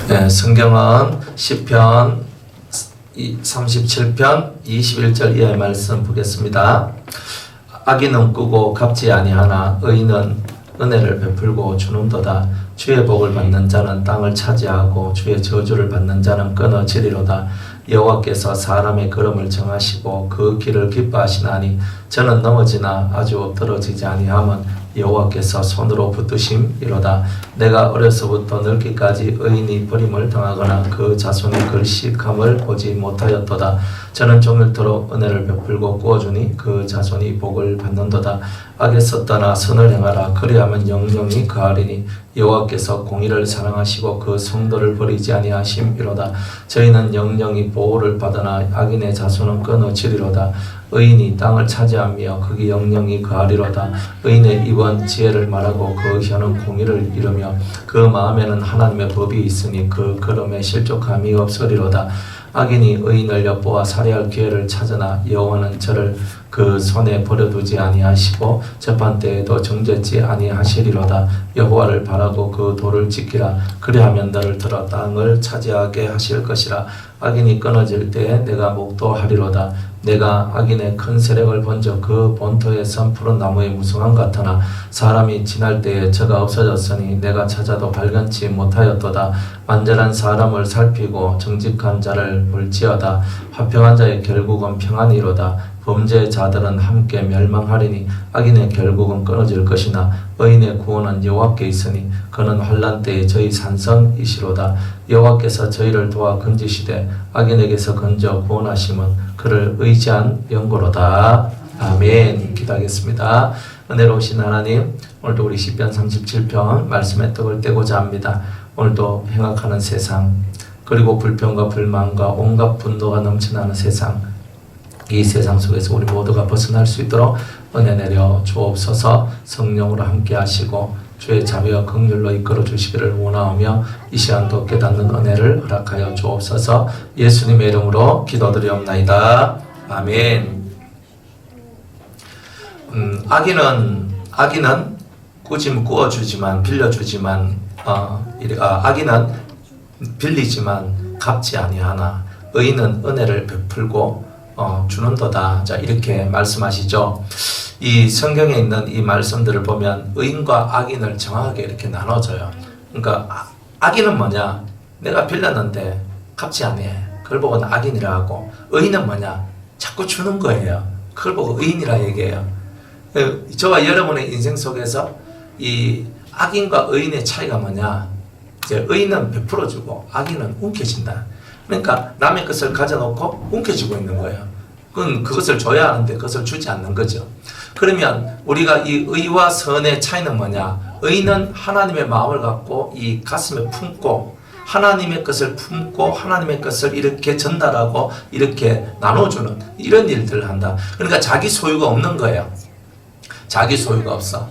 네, 성경은 시편 37편 21절 이하의 말씀 보겠습니다. 악인은 꾸고 갚지 아니하나 의인은 은혜를 베풀고 주는도다. 주의 복을 받는 자는 땅을 차지하고 주의 저주를 받는 자는 끊어지리로다. 여호와께서 사람의 걸음을 정하시고 그 길을 기뻐하시나니 저는 넘어지나 아주 엎드러지지 아니함은 여호와께서 손으로 붙드심이로다. 내가 어려서부터 늙기까지 의인이 버림을 당하거나 그 자손의 글식함을 보지 못하였도다. 저는 종일토록 은혜를 베풀고 꾸어주니 그 자손이 복을 받는도다. 악에서 떠나 선을 행하라. 그리하면 영영이 거하리니 여호와께서 공의를 사랑하시고 그 성도를 버리지 아니하심이로다. 저희는 영영이 보호를 받으나 악인의 자손은 끊어지리로다. 의인이 땅을 차지하며 거기 영영이 거하리로다. 의인의 입은 지혜를 말하고 그 혀는 공의를 이루며 그 마음에는 하나님의 법이 있으니 그 걸음에 실족함이 없으리로다. 악인이 의인을 엿보아 살해할 기회를 찾으나 여호와는 저를 그 손에 버려두지 아니하시고 재판 때에도 정죄치 아니하시리로다. 여호와를 바라고 그 도를 지키라. 그리하면 너를 들어 땅을 차지하게 하실 것이라. 악인이 끊어질 때에 내가 목도하리로다. 내가 악인의 큰 세력을 번져 그 본토에 선 푸른 나무의 무성함 같으나 사람이 지날 때에 저가 없어졌으니 내가 찾아도 발견치 못하였도다. 완전한 사람을 살피고 정직한 자를 볼지어다. 화평한 자의 결국은 평안이로다. 범죄자들은 함께 멸망하리니 악인의 결국은 끊어질 것이나 의인의 구원은 여호와께 있으니 그는 환난 때에 저희 산성이시로다. 여호와께서 저희를 도와 건지시되 악인에게서 건져 구원하심은 그를 의지한 연고로다. 아멘. 기도하겠습니다. 은혜로우신 하나님, 오늘도 우리 시편 37편 말씀의 떡을 떼고자 합니다. 오늘도 행악하는 세상, 그리고 불평과 불만과 온갖 분노가 넘쳐나는 세상, 이 세상 속에서 우리 모두가 벗어날 수 있도록 은혜 내려 주옵소서. 성령으로 함께 하시고 주의 자비와 긍휼로 이끌어 주시기를 원하오며 이 시간도 깨닫는 은혜를 허락하여 주옵소서. 예수님의 이름으로 기도드리옵나이다. 아멘. 악인은 꾸지면 꾸어주지만 빌려주지만 악인은 빌리지만 갚지 아니하나 의인은 은혜를 베풀고 주는도다. 자, 이렇게 말씀하시죠. 이 성경에 있는 이 말씀들을 보면 의인과 악인을 정확하게 이렇게 나눠줘요. 그러니까 악인은 뭐냐? 내가 빌렸는데 갚지 아니해. 그걸 보고 악인이라 하고, 의인은 뭐냐? 자꾸 주는 거예요. 그걸 보고 의인이라 얘기해요. 저와 여러분의 인생 속에서 이 악인과 의인의 차이가 뭐냐? 이제 의인은 베풀어주고 악인은 움켜쥔다. 그러니까 남의 것을 가져놓고 움켜쥐고 있는 거예요. 그것을 줘야 하는데 그것을 주지 않는 거죠. 그러면 우리가 이 의와 선의 차이는 뭐냐? 의는 하나님의 마음을 갖고 이 가슴에 품고 하나님의 것을 품고 하나님의 것을 이렇게 전달하고 이렇게 나눠주는 이런 일들을 한다. 그러니까 자기 소유가 없는 거예요. 자기 소유가 없어.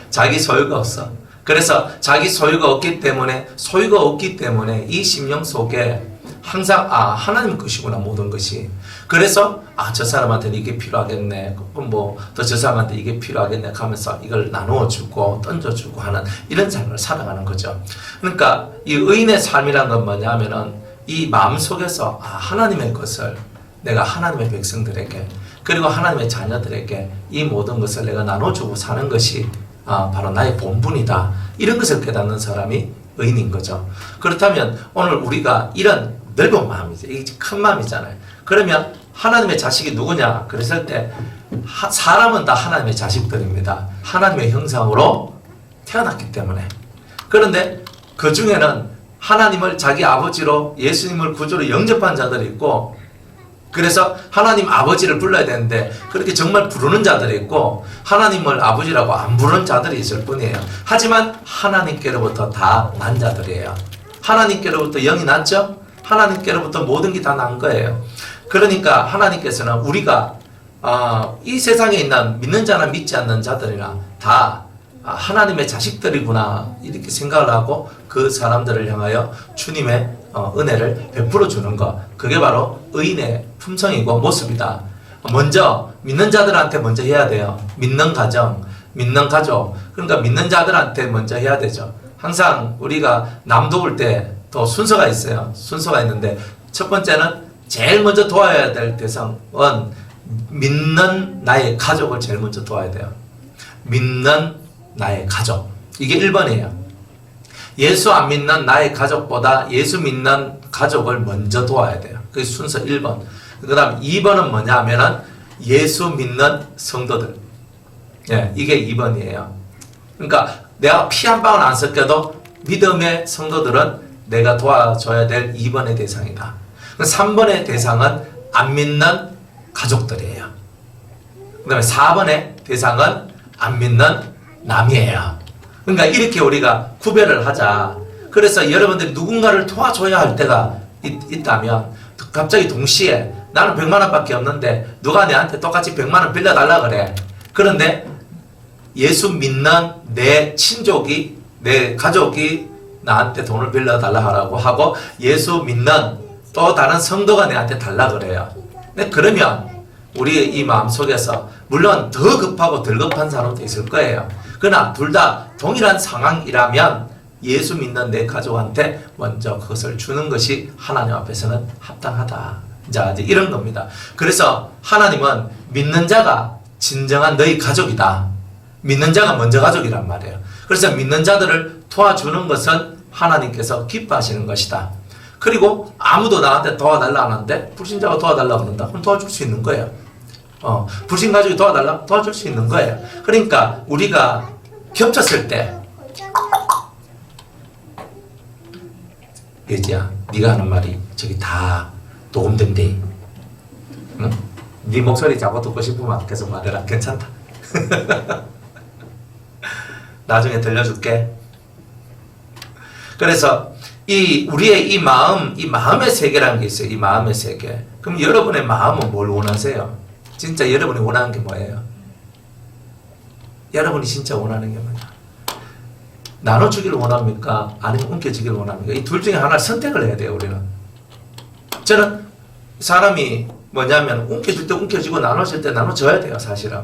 자기 소유가 없어. 그래서 자기 소유가 없기 때문에 이 심령 속에 항상 하나님 것이구나 모든 것이. 그래서 저 사람한테는 이게 필요하겠네. 뭐 또 저 사람한테 이게 필요하겠네 하면서 이걸 나누어주고 던져주고 하는 이런 삶을 살아가는 거죠. 그러니까 이 의인의 삶이란 건 뭐냐 하면은 이 마음속에서 하나님의 것을 내가 하나님의 백성들에게 그리고 하나님의 자녀들에게 이 모든 것을 내가 나눠주고 사는 것이 바로 나의 본분이다. 이런 것을 깨닫는 사람이 의인인 거죠. 그렇다면 오늘 우리가 이런 넓은 마음이죠. 이게 큰 마음이잖아요. 그러면 하나님의 자식이 누구냐? 그랬을 때 사람은 다 하나님의 자식들입니다. 하나님의 형상으로 태어났기 때문에. 그런데 그 중에는 하나님을 자기 아버지로 예수님을 구주로 영접한 자들이 있고, 그래서 하나님 아버지를 불러야 되는데 그렇게 정말 부르는 자들이 있고 하나님을 아버지라고 안 부르는 자들이 있을 뿐이에요. 하지만 하나님께로부터 다 난 자들이에요. 하나님께로부터 영이 났죠? 하나님께로부터 모든 게 다 난 거예요. 그러니까 하나님께서는 우리가 이 세상에 있는 믿는 자나 믿지 않는 자들이나 다 하나님의 자식들이구나 이렇게 생각을 하고 그 사람들을 향하여 주님의 은혜를 베풀어 주는 것, 그게 바로 의인의 품성이고 모습이다. 먼저 믿는 자들한테 먼저 해야 돼요. 믿는 가정, 믿는 가족, 그러니까 믿는 자들한테 먼저 해야 되죠. 항상 우리가 남 도울 때 또 순서가 있어요. 순서가 있는데 첫 번째는 제일 먼저 도와야 될 대상은 믿는 나의 가족을 제일 먼저 도와야 돼요. 믿는 나의 가족. 이게 1번이에요. 예수 안 믿는 나의 가족보다 예수 믿는 가족을 먼저 도와야 돼요. 그게 순서 1번. 그 다음 2번은 뭐냐 하면은 예수 믿는 성도들. 예, 이게 2번이에요. 그러니까 내가 피 한 방울 안 섞여도 믿음의 성도들은 내가 도와줘야 될 2번의 대상이다. 3번의 대상은 안 믿는 가족들이에요. 그 다음에 4번의 대상은 안 믿는 남이에요. 그러니까 이렇게 우리가 구별을 하자. 그래서 여러분들이 누군가를 도와줘야 할 때가 있다면 갑자기 동시에 나는 100만 원밖에 없는데 누가 내한테 똑같이 100만 원 빌려달라 그래. 그런데 예수 믿는 내 친족이, 내 가족이 나한테 돈을 빌려달라 하라고 하고 예수 믿는 또 다른 성도가 내한테 달라 그래요. 근데 그러면 우리 이 마음속에서 물론 더 급하고 덜 급한 사람도 있을 거예요. 그러나 둘 다 동일한 상황이라면 예수 믿는 내 가족한테 먼저 그것을 주는 것이 하나님 앞에서는 합당하다. 자, 이제 이런 겁니다. 그래서 하나님은 믿는 자가 진정한 너희 가족이다. 믿는 자가 먼저 가족이란 말이에요. 그래서 믿는 자들을 도와주는 것은 하나님께서 기뻐하시는 것이다. 그리고 아무도 나한테 도와달라 하는데 불신자가 도와달라고 그런다. 그럼 도와줄 수 있는 거예요. 불신 가족이 도와달라? 도와줄 수 있는 거예요. 그러니까 우리가 겹쳤을 때 예지야, 네가 하는 말이 저기 다 녹음된대. 응? 네 목소리 자꾸 듣고 싶으면 계속 말해라. 괜찮다. 나중에 들려줄게. 그래서 우리의 이 마음의 세계라는 게 있어요. 이 마음의 세계. 그럼 여러분의 마음은 뭘 원하세요? 진짜 여러분이 원하는 게 뭐예요? 여러분이 진짜 원하는 게 뭐냐? 나눠주기를 원합니까? 아니면 움켜쥐기를 원합니까? 이 둘 중에 하나를 선택을 해야 돼요, 우리는. 저는 사람이 뭐냐면 움켜줄 때 움켜쥐고 나눠줄 때 나눠줘야 돼요, 사실은.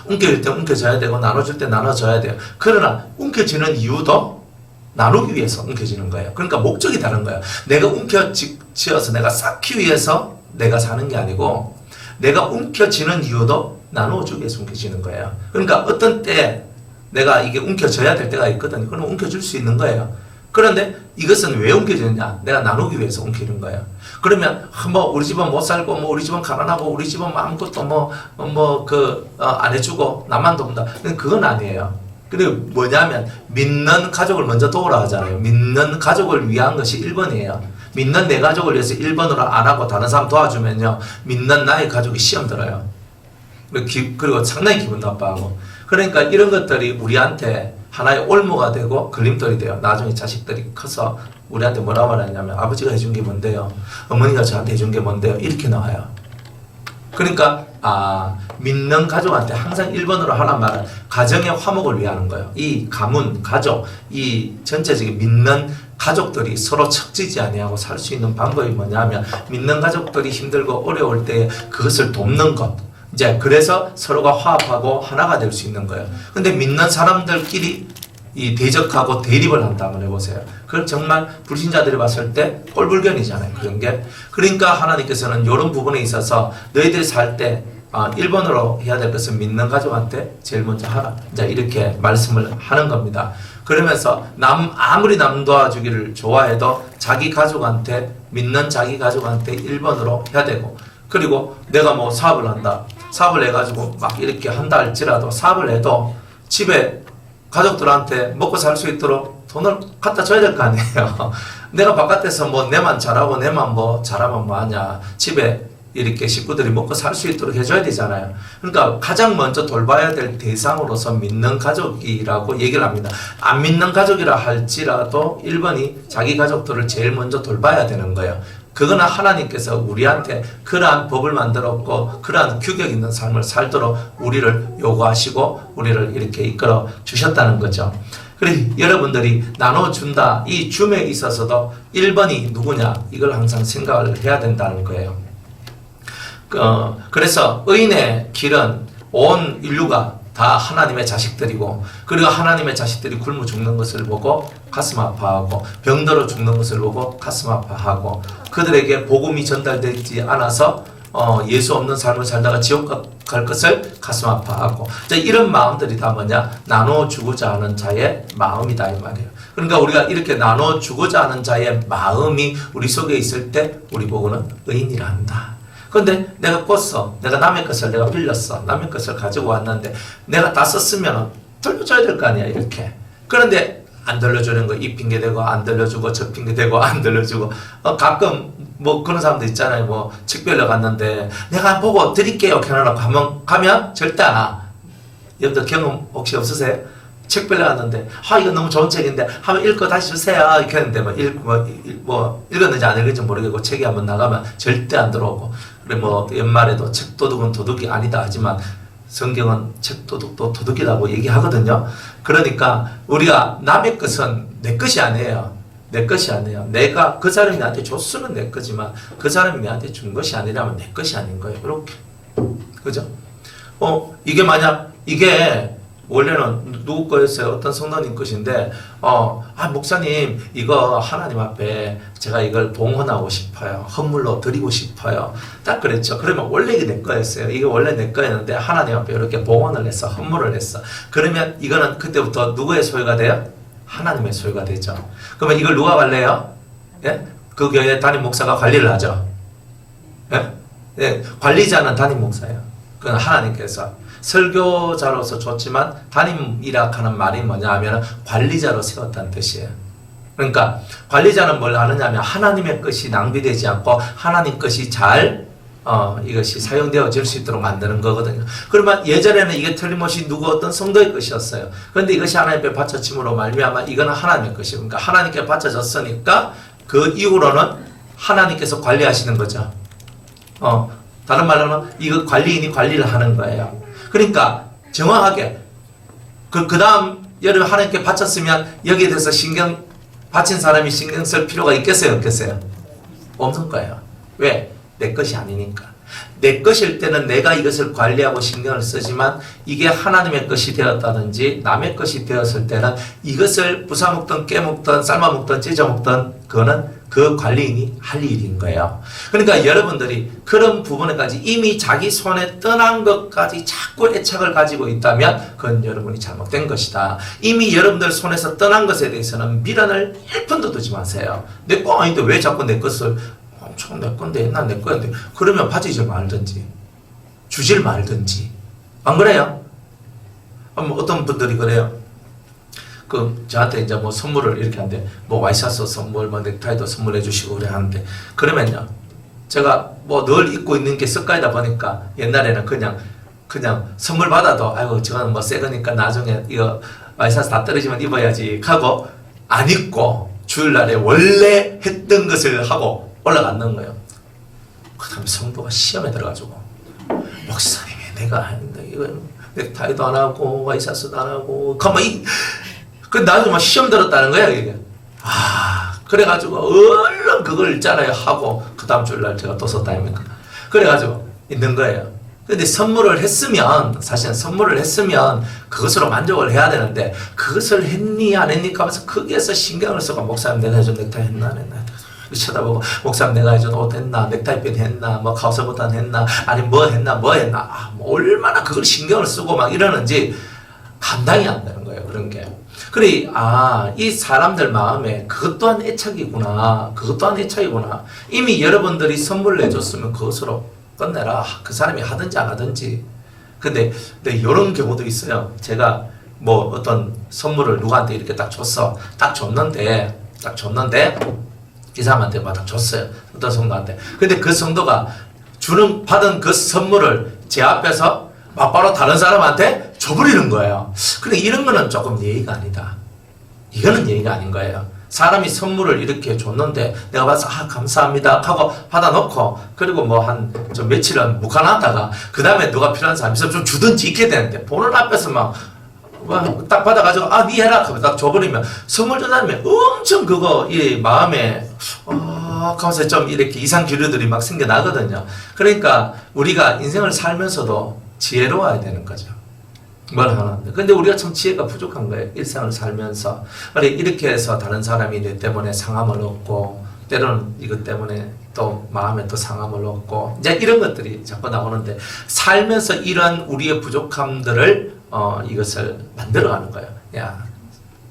움켜줄 때 움켜줘야 되고 나눠줄 때 나눠줘야 돼요. 그러나 움켜쥐는 이유도 나누기 위해서 움켜쥐는 거예요. 그러니까 목적이 다른 거예요. 내가 움켜쥐어서 내가 쌓기 위해서 내가 사는 게 아니고 내가 움켜쥐는 이유도 나누어주기 위해서 움켜쥐는 거예요. 그러니까 어떤 때 내가 이게 움켜져야 될 때가 있거든요. 그럼 움켜줄 수 있는 거예요. 그런데 이것은 왜 움켜지느냐? 내가 나누기 위해서 움켜주는 거예요. 그러면 우리 집은 못 살고 우리 집은 가난하고 우리 집은 아무것도 안 해주고 나만 돕는다. 그건 아니에요. 그리고 뭐냐면 믿는 가족을 먼저 도우라 하잖아요. 믿는 가족을 위한 것이 1번이에요. 믿는 내 가족을 위해서 1번으로 안 하고 다른 사람 도와주면요, 믿는 나의 가족이 시험 들어요. 그리고 상당히 기분 나빠하고. 그러니까 이런 것들이 우리한테 하나의 올무가 되고 걸림돌이 돼요. 나중에 자식들이 커서 우리한테 뭐라고 말하냐면 아버지가 해준 게 뭔데요? 어머니가 저한테 해준 게 뭔데요? 이렇게 나와요. 그러니까 믿는 가족한테 항상 1번으로 하란 말은 가정의 화목을 위하는 거예요. 이 가문, 가족, 이 전체적인 믿는 가족들이 서로 척지지 아니하고 살 수 있는 방법이 뭐냐면 믿는 가족들이 힘들고 어려울 때 그것을 돕는 것. 이제 그래서 서로가 화합하고 하나가 될 수 있는 거예요. 근데 믿는 사람들끼리 이 대적하고 대립을 한다 한번 해보세요. 그건 정말 불신자들이 봤을 때 꼴불견이잖아요. 그런 게. 그러니까 하나님께서는 이런 부분에 있어서 너희들이 살 때 1번으로 해야 될 것은 믿는 가족한테 제일 먼저 하라. 이제 이렇게 말씀을 하는 겁니다. 그러면서 아무리 남 도와주기를 좋아해도 자기 가족한테, 믿는 자기 가족한테 1번으로 해야 되고, 그리고 내가 사업을 한다. 사업을 해가지고 막 이렇게 한다 할지라도 사업을 해도 집에 가족들한테 먹고 살 수 있도록 돈을 갖다 줘야 될 거 아니에요. 내가 바깥에서 내만 잘하고 내만 잘하면 뭐하냐. 집에 이렇게 식구들이 먹고 살 수 있도록 해줘야 되잖아요. 그러니까 가장 먼저 돌봐야 될 대상으로서 믿는 가족이라고 얘기를 합니다. 안 믿는 가족이라 할지라도 1번이 자기 가족들을 제일 먼저 돌봐야 되는 거예요. 그거는 하나님께서 우리한테 그러한 법을 만들었고 그러한 규격 있는 삶을 살도록 우리를 요구하시고 우리를 이렇게 이끌어 주셨다는 거죠. 그래, 여러분들이 나눠준다, 이 줌에 있어서도 1번이 누구냐, 이걸 항상 생각을 해야 된다는 거예요. 그래서 의인의 길은 온 인류가 다 하나님의 자식들이고, 그리고 하나님의 자식들이 굶어 죽는 것을 보고 가슴 아파하고, 병들어 죽는 것을 보고 가슴 아파하고, 그들에게 복음이 전달되지 않아서 예수 없는 삶을 살다가 지옥 갈 것을 가슴 아파하고, 이런 마음들이 다 뭐냐? 나눠주고자 하는 자의 마음이다 이 말이에요. 그러니까 우리가 이렇게 나눠주고자 하는 자의 마음이 우리 속에 있을 때 우리 보고는 의인이라 한다. 근데 내가 꿨어. 내가 남의 것을 내가 빌렸어. 남의 것을 가지고 왔는데 내가 다 썼으면 돌려줘야 될 거 아니야 이렇게. 그런데 안 돌려주는 거 이 핑계 대고 안 돌려주고 저 핑계 대고 안 돌려주고 가끔 뭐 그런 사람들 있잖아요. 뭐 책별로 갔는데 내가 보고 드릴게요. 캐나다 가면 절대 안 와. 여러분들 경험 혹시 없으세요? 책별로 갔는데 이거 너무 좋은 책인데 한번 읽고 다시 주세요 이렇게 했는데 뭐 읽었는지 안 읽었는지 모르겠고 책이 한번 나가면 절대 안 들어오고, 그래 뭐 연말에도 책 도둑은 도둑이 아니다 하지만 성경은 책 도둑도 도둑이라고 얘기하거든요. 그러니까 우리가 남의 것은 내 것이 아니에요. 내 것이 아니에요. 내가 그 사람이 나한테 줬으면 내 거지만 그 사람이 나한테 준 것이 아니라면 내 것이 아닌 거예요. 이렇게. 그죠? 이게 만약 이게 원래는 누구 거였어요? 어떤 성도님 것인데 목사님 이거 하나님 앞에 제가 이걸 봉헌하고 싶어요. 헌물로 드리고 싶어요. 딱 그랬죠. 그러면 원래 이게 내 거였어요. 이게 원래 내 거였는데 하나님 앞에 이렇게 봉헌을 했어. 헌물을 했어. 그러면 이거는 그때부터 누구의 소유가 돼요? 하나님의 소유가 되죠. 그러면 이걸 누가 관리해요? 예? 그 교회 담임 목사가 관리를 하죠. 예? 예, 관리자는 담임 목사예요. 그건 하나님께서. 설교자로서 줬지만 담임이라 하는 말이 뭐냐 하면 관리자로 세웠다는 뜻이에요. 그러니까 관리자는 뭘 하느냐 하면 하나님의 것이 낭비되지 않고 하나님 것이 잘 이것이 사용되어질 수 있도록 만드는 거거든요. 그러면 예전에는 이게 틀림없이 누구 어떤 성도의 것이었어요. 그런데 이것이 하나님께 바쳐짐으로 말미암아 이거는 하나님의 것이에요. 그러니까 하나님께 바쳐졌으니까 그 이후로는 하나님께서 관리하시는 거죠. 다른 말로는 이거 관리인이 관리를 하는 거예요. 그러니까 정확하게 그 다음 여름에 하나님께 바쳤으면 여기에 대해서 바친 사람이 신경 쓸 필요가 있겠어요? 없겠어요? 없는 거예요. 왜? 내 것이 아니니까. 내 것일 때는 내가 이것을 관리하고 신경을 쓰지만 이게 하나님의 것이 되었다든지 남의 것이 되었을 때는 이것을 부사먹든 깨먹든 삶아먹든 찢어먹든 그거는 그 관리인이 할 일인 거예요. 그러니까 여러분들이 그런 부분에까지 이미 자기 손에 떠난 것까지 자꾸 애착을 가지고 있다면 그건 여러분이 잘못된 것이다. 이미 여러분들 손에서 떠난 것에 대해서는 미련을 1푼도 두지 마세요. 내 거 아닌데 왜 자꾸 내 것을 엄청 내 건데 옛날 내 거였는데 그러면 받지질 말든지 주질 말든지. 안 그래요? 어떤 분들이 그래요. 저한테 이제 뭐 선물을 이렇게 하는데, 뭐 와이셔츠 선물, 뭐 넥타이도 선물해 주시고 그래 하는데, 그러면요, 제가 뭐 늘 입고 있는 게 습관이다 보니까 옛날에는 그냥 선물 받아도, 아이고, 저거는 뭐 새 거니까 나중에 이거 와이셔츠 다 떨어지면 입어야지 하고, 안 입고 주일날에 원래 했던 것을 하고 올라갔는 거예요. 그 다음에 성도가 시험에 들어가지고, 목사님이 내가 하는데, 이거 넥타이도 안 하고, 와이셔츠도 안 하고, 가만히, 나중에 막 시험 들었다는 거야, 이게. 그래가지고, 얼른 그걸 있잖아요, 하고, 그 다음 주일날 제가 또 썼다 아닙니까? 그래가지고, 있는 거예요. 근데 선물을 했으면, 사실은 선물을 했으면, 그것으로 만족을 해야 되는데, 그것을 했니, 안 했니? 하면서 거기에서 신경을 쓰고, 목사님 내가 해준 넥타이 했나, 안 했나? 쳐다보고, 목사님 내가 해준 옷 했나, 넥타이 핀 했나, 뭐, 가우스 보탄 했나, 아니, 뭐 했나, 뭐 얼마나 그걸 신경을 쓰고 막 이러는지, 감당이 안 되는 거예요, 그런 게. 그래, 이 사람들 마음에 그것 또한 애착이구나. 그것 또한 애착이구나. 이미 여러분들이 선물 내줬으면 그것으로 끝내라. 그 사람이 하든지 안 하든지. 근데 이런 경우도 있어요. 제가 뭐 어떤 선물을 누구한테 이렇게 딱 줬어. 딱 줬는데 이 사람한테 딱 줬어요. 어떤 성도한테. 근데 그 성도가 받은 그 선물을 제 앞에서 막바로 다른 사람한테 줘버리는 거예요. 근데 이런 거는 조금 예의가 아니다. 이거는 예의가 아닌 거예요. 사람이 선물을 이렇게 줬는데 내가 봐서 감사합니다 하고 받아놓고 그리고 뭐 좀 며칠은 묵혀놨다가 그 다음에 누가 필요한 사람이 있으면 좀 주든지 있게 되는데 보는 앞에서 막 딱 받아가지고 니 해라 하고 딱 줘버리면 선물 준 다음에 엄청 그거 이 마음에 하면서 좀 이렇게 이상 기류들이 막 생겨나거든요. 그러니까 우리가 인생을 살면서도 지혜로워야 되는 거죠. 뭘 하는데. 근데 우리가 참 지혜가 부족한 거예요. 일상을 살면서. 그래, 이렇게 해서 다른 사람이 내 때문에 상함을 얻고, 때로는 이것 때문에 또 마음에 또 상함을 얻고, 이제 이런 것들이 자꾸 나오는데, 살면서 이런 우리의 부족함들을, 이것을 만들어가는 거예요. 야,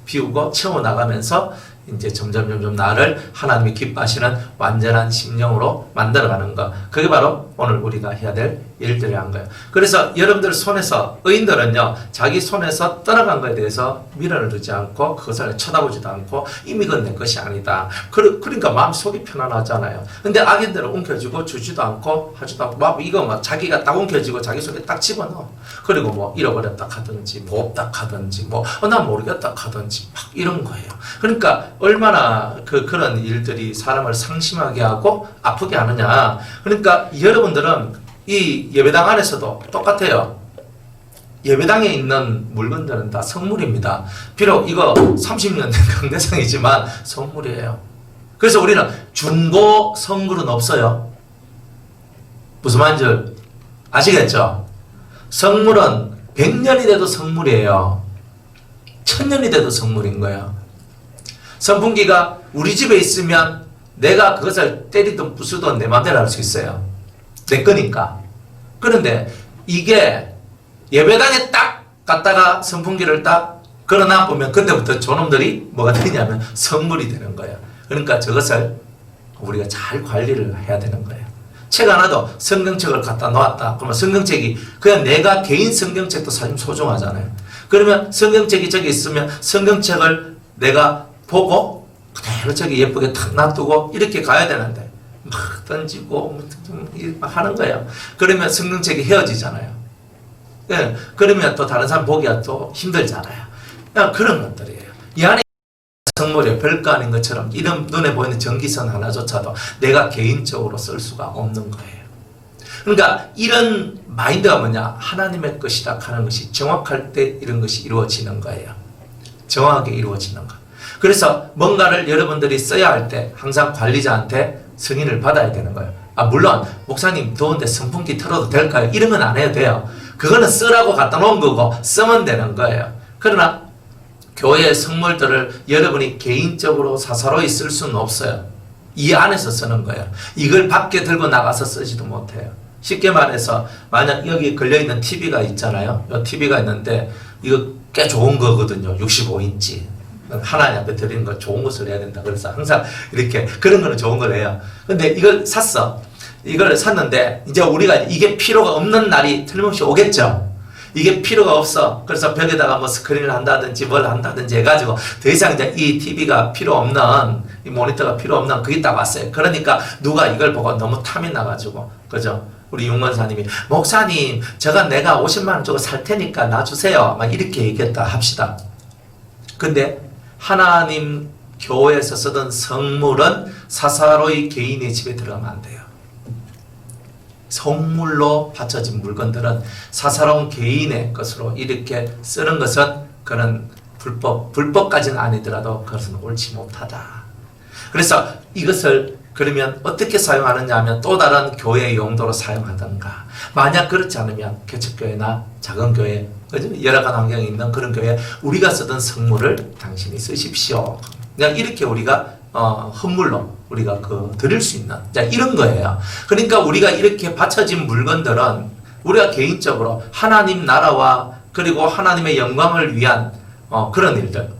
비우고 채워나가면서, 이제 점점 나를 하나님이 기뻐하시는 완전한 심령으로 만들어가는 것. 그게 바로 오늘 우리가 해야 될 일들이란 거예요. 그래서 여러분들 손에서, 의인들은요, 자기 손에서 떠나간 것에 대해서 미련을 두지 않고 그것을 쳐다보지도 않고 이미 그건 내 것이 아니다. 그러니까 마음속이 편안하잖아요. 근데 악인들은 움켜쥐고 주지도 않고 하지도 않고 막 이거 막 자기가 딱 움켜쥐고 자기 속에 딱 집어넣어. 그리고 뭐 잃어버렸다 하든지 뭐 없다 하든지 뭐 난 모르겠다 하든지 막 이런 거예요. 그러니까 얼마나 그런 일들이 사람을 상심하게 하고 아프게 하느냐. 그러니까 여러분들은 이 예배당 안에서도 똑같아요. 예배당에 있는 물건들은 다 선물입니다. 비록 이거 30년 된 강대상이지만 선물이에요. 그래서 우리는 중고 선물은 없어요. 무슨 말인지 아시겠죠? 선물은 100년이 돼도 선물이에요. 1000년이 돼도 선물인 거예요. 선풍기가 우리 집에 있으면 내가 그것을 때리든 부수든 내 마음대로 할 수 있어요. 내 거니까. 그런데 이게 예배당에 딱 갔다가 선풍기를 딱 걸어놔 보면 그때부터 저놈들이 뭐가 되냐면 선물이 되는 거예요. 그러니까 저것을 우리가 잘 관리를 해야 되는 거예요. 책 하나도 성경책을 갖다 놓았다. 그러면 성경책이 그냥 내가 개인 성경책도 사실 소중하잖아요. 그러면 성경책이 저기 있으면 성경책을 내가 보고 그대로 저기 예쁘게 탁 놔두고 이렇게 가야 되는데 막 던지고 막 하는 거예요. 그러면 성경책이 헤어지잖아요. 예, 그러면 또 다른 사람 보기가 또 힘들잖아요. 그런 것들이에요. 이 안에 선물이 별거 아닌 것처럼 이런 눈에 보이는 전기선 하나조차도 내가 개인적으로 쓸 수가 없는 거예요. 그러니까 이런 마인드가 뭐냐? 하나님의 것이다 하는 것이 정확할 때 이런 것이 이루어지는 거예요. 정확하게 이루어지는 거. 그래서 뭔가를 여러분들이 써야 할 때 항상 관리자한테 승인을 받아야 되는 거예요. 물론 목사님 더운데 선풍기 틀어도 될까요? 이런 건 안 해도 돼요. 그거는 쓰라고 갖다 놓은 거고 쓰면 되는 거예요. 그러나 교회의 선물들을 여러분이 개인적으로 사사로이 쓸 수는 없어요. 이 안에서 쓰는 거예요. 이걸 밖에 들고 나가서 쓰지도 못해요. 쉽게 말해서 만약 여기 걸려있는 TV가 있잖아요. 이 TV가 있는데 이거 꽤 좋은 거거든요. 65인치. 하나님 앞에 드리는 거 좋은 것을 해야 된다. 그래서 항상 이렇게 그런 거는 좋은 걸 해요. 근데 이걸 샀어. 이걸 샀는데 이제 우리가 이게 필요가 없는 날이 틀림없이 오겠죠. 이게 필요가 없어. 그래서 벽에다가 뭐 스크린을 한다든지 뭘 한다든지 해가지고 더 이상 이제 이 TV가 필요 없는, 이 모니터가 필요 없는 그게 딱 왔어요. 그러니까 누가 이걸 보고 너무 탐이 나가지고, 그죠? 우리 윤건사님이 목사님 내가 50만 원 주고 살 테니까 놔주세요. 막 이렇게 얘기했다 합시다. 근데 하나님 교회에서 쓰던 성물은 사사로이 개인의 집에 들어가면 안 돼요. 성물로 바쳐진 물건들은 사사로운 개인의 것으로 이렇게 쓰는 것은 그런 불법까지는 아니더라도 그것은 옳지 못하다. 그래서 이것을 그러면 어떻게 사용하느냐 하면 또 다른 교회의 용도로 사용하던가, 만약 그렇지 않으면 개척교회나 작은 교회, 여러 가지 환경에 있는 그런 교회 우리가 쓰던 성물을 당신이 쓰십시오. 그냥 이렇게 우리가 헌물로 우리가 드릴 수 있는 이런 거예요. 그러니까 우리가 이렇게 바쳐진 물건들은 우리가 개인적으로 하나님 나라와 그리고 하나님의 영광을 위한 그런 일들,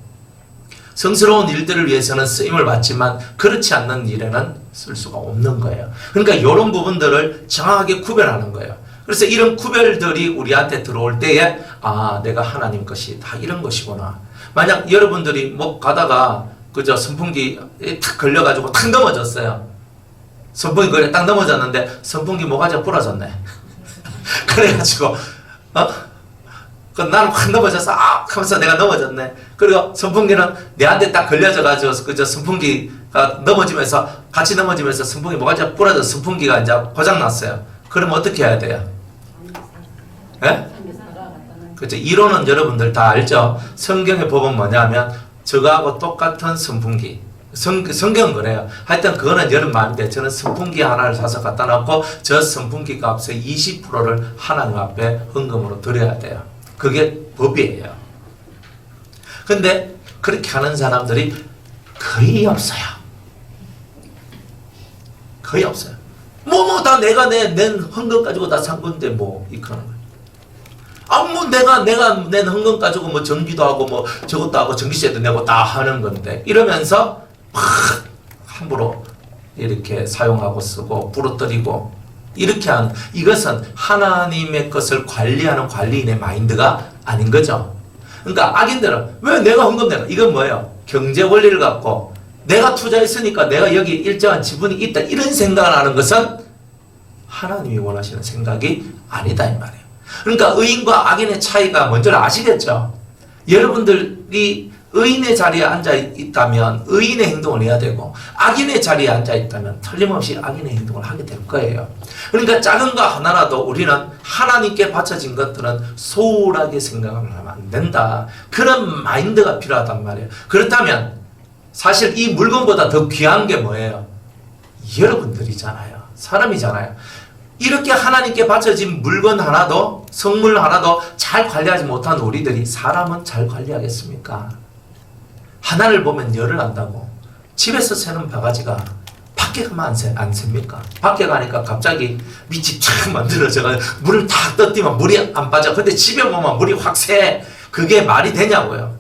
성스러운 일들을 위해서는 쓰임을 받지만 그렇지 않는 일에는 쓸 수가 없는 거예요. 그러니까 이런 부분들을 정확하게 구별하는 거예요. 그래서 이런 구별들이 우리한테 들어올 때에 내가 하나님 것이 다 이런 것이구나. 만약 여러분들이 뭐 가다가 그저 선풍기 탁 걸려가지고 탁 넘어졌어요. 선풍기 걸려 딱 넘어졌는데 선풍기 모가지가 부러졌네. 그래가지고 나는 확 넘어져서 하면서 내가 넘어졌네. 그리고 선풍기는 내한테 딱 걸려져가지고 그저 선풍기가 넘어지면서 같이 넘어지면서 선풍기 모가지가 부러져서 선풍기가 이제 고장 났어요. 그러면 어떻게 해야 돼요? 예? 그렇죠. 이론은 여러분들 다 알죠. 성경의 법은 뭐냐면 저거하고 똑같은 선풍기. 성경은 그래요. 하여튼 그거는 여러분 마음인데 저는 선풍기 하나를 사서 갖다 놓고 저 선풍기 값의 20%를 하나님 앞에 헌금으로 드려야 돼요. 그게 법이에요. 근데 그렇게 하는 사람들이 거의 없어요. 거의 없어요. 다 내가 낸 헌금 가지고 다 산 건데 이렇게 하는 거예요. 내가 낸 헌금 가지고 전기도 하고 저것도 하고 전기세도 내고 다 하는 건데 이러면서 막 함부로 이렇게 사용하고 쓰고 부러뜨리고 이렇게 하는, 이것은 하나님의 것을 관리하는 관리인의 마인드가 아닌 거죠. 그러니까 악인들은 왜 내가 헌금 내가, 이건 뭐예요? 경제 원리를 갖고 내가 투자했으니까 내가 여기 일정한 지분이 있다, 이런 생각을 하는 것은 하나님이 원하시는 생각이 아니다 이 말이에요. 그러니까 의인과 악인의 차이가 뭔지를 아시겠죠? 여러분들이 의인의 자리에 앉아 있다면 의인의 행동을 해야 되고, 악인의 자리에 앉아 있다면 틀림없이 악인의 행동을 하게 될 거예요. 그러니까 작은 거 하나라도 우리는 하나님께 바쳐진 것들은 소홀하게 생각을 하면 안 된다, 그런 마인드가 필요하단 말이에요. 그렇다면 사실 이 물건보다 더 귀한 게 뭐예요? 여러분들이잖아요. 사람이잖아요. 이렇게 하나님께 바쳐진 물건 하나도, 성물 하나도 잘 관리하지 못한 우리들이 사람은 잘 관리하겠습니까? 하나를 보면 열을 안다고 집에서 새는 바가지가 밖에 가면 안 셉니까? 밖에 가니까 갑자기 밑이 쫙 만들어져서 물을 탁 떠띄면 물이 안 빠져. 근데 집에 보면 물이 확 새. 그게 말이 되냐고요?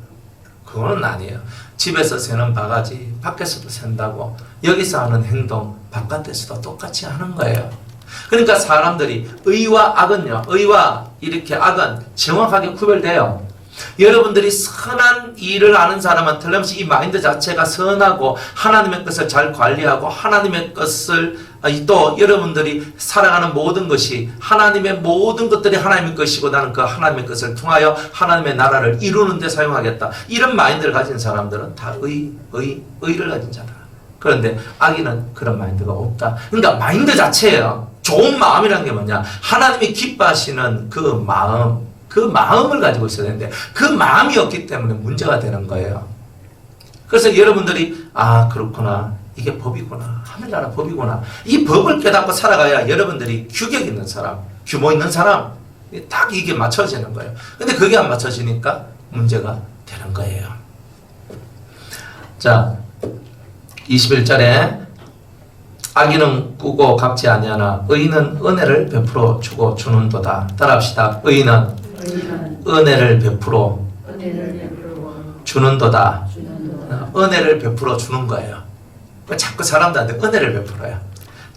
그거는 아니에요. 집에서 새는 바가지 밖에서도 샌다고 여기서 하는 행동 바깥에서도 똑같이 하는 거예요. 그러니까 사람들이 의와 악은요, 의와 이렇게 악은 정확하게 구별돼요. 여러분들이 선한 일을 아는 사람은 틀림없이 이 마인드 자체가 선하고 하나님의 것을 잘 관리하고 하나님의 것을, 또 여러분들이 살아가는 모든 것이 하나님의 모든 것들이 하나님의 것이고 나는 그 하나님의 것을 통하여 하나님의 나라를 이루는 데 사용하겠다, 이런 마인드를 가진 사람들은 다 의를 가진 자다. 그런데 악인은 그런 마인드가 없다. 그러니까 마인드 자체예요. 좋은 마음이라는 게 뭐냐? 하나님이 기뻐하시는 그 마음을 가지고 있어야 되는데 그 마음이 없기 때문에 문제가 되는 거예요. 그래서 여러분들이 그렇구나, 이게 법이구나, 하늘나라 법이구나, 이 법을 깨닫고 살아가야 여러분들이 규격 있는 사람, 규모 있는 사람, 딱 이게 맞춰지는 거예요. 근데 그게 안 맞춰지니까 문제가 되는 거예요. 자, 21절에 악인은 꾸고 갚지 아니하나 의인은 은혜를 베풀어 주고 주는도다. 따라합시다. 의인은 은혜를 베풀어 주는도다. 은혜를 베풀어 주는 거예요. 자꾸 사람들한테 은혜를 베풀어요.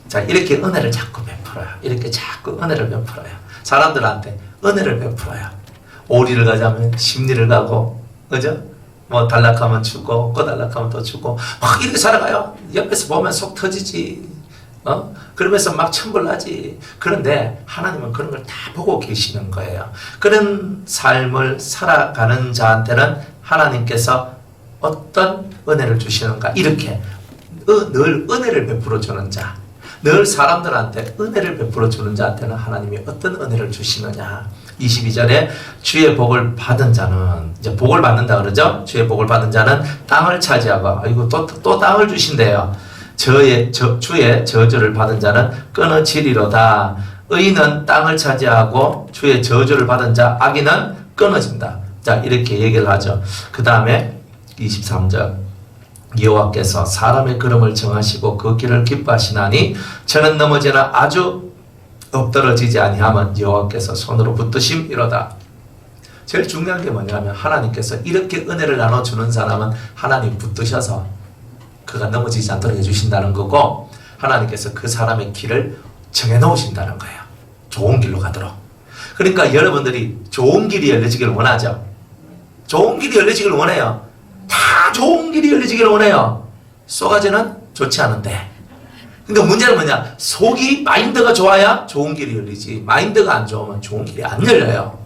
자, 이렇게 은혜를 자꾸 베풀어요. 이렇게 자꾸 은혜를 베풀어요. 사람들한테 은혜를 베풀어요. 오리를 가자면 심리를 가고, 그죠? 달락하면 주고, 꺼달락하면 또 주고, 막 이렇게 살아가요. 옆에서 보면 속 터지지. 그러면서 막 천벌나지. 그런데 하나님은 그런 걸 다 보고 계시는 거예요. 그런 삶을 살아가는 자한테는 하나님께서 어떤 은혜를 주시는가? 이렇게 늘 은혜를 베풀어 주는 자, 늘 사람들한테 은혜를 베풀어 주는 자한테는 하나님이 어떤 은혜를 주시느냐? 22절에 주의 복을 받은 자는, 이제 복을 받는다 그러죠? 주의 복을 받은 자는 땅을 차지하고, 또 땅을 주신대요. 주의 저주를 받은 자는 끊어지리로다. 의인은 땅을 차지하고 주의 저주를 받은 자, 악인은 끊어진다. 자, 이렇게 얘기를 하죠. 그 다음에 23절, 여호와께서 사람의 걸음을 정하시고 그 길을 기뻐하시나니 저는 넘어지나 아주 엎드러지지 아니하면 여호와께서 손으로 붙드심이로다. 제일 중요한 게 뭐냐면 하나님께서 이렇게 은혜를 나눠주는 사람은 하나님 붙드셔서 그가 넘어지지 않도록 해주신다는 거고, 하나님께서 그 사람의 길을 정해놓으신다는 거예요. 좋은 길로 가도록. 그러니까 여러분들이 좋은 길이 열려지기를 원하죠. 좋은 길이 열려지기를 원해요. 다 좋은 길이 열려지기를 원해요. 쏘가지는 좋지 않은데. 그러니까 문제는 뭐냐? 속이, 마인드가 좋아야 좋은 길이 열리지, 마인드가 안 좋으면 좋은 길이 안 열려요.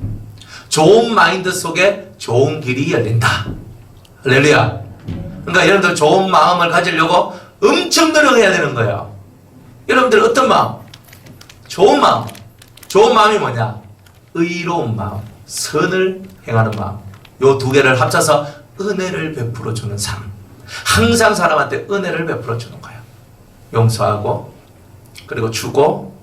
좋은 마인드 속에 좋은 길이 열린다. 할렐루야. 그러니까 여러분들 좋은 마음을 가지려고 엄청 노력해야 되는 거예요. 여러분들 어떤 마음? 좋은 마음. 좋은 마음이 뭐냐? 의로운 마음, 선을 행하는 마음. 요 두 개를 합쳐서 은혜를 베풀어 주는 삶. 항상 사람한테 은혜를 베풀어 주는 거예요. 용서하고, 그리고 주고,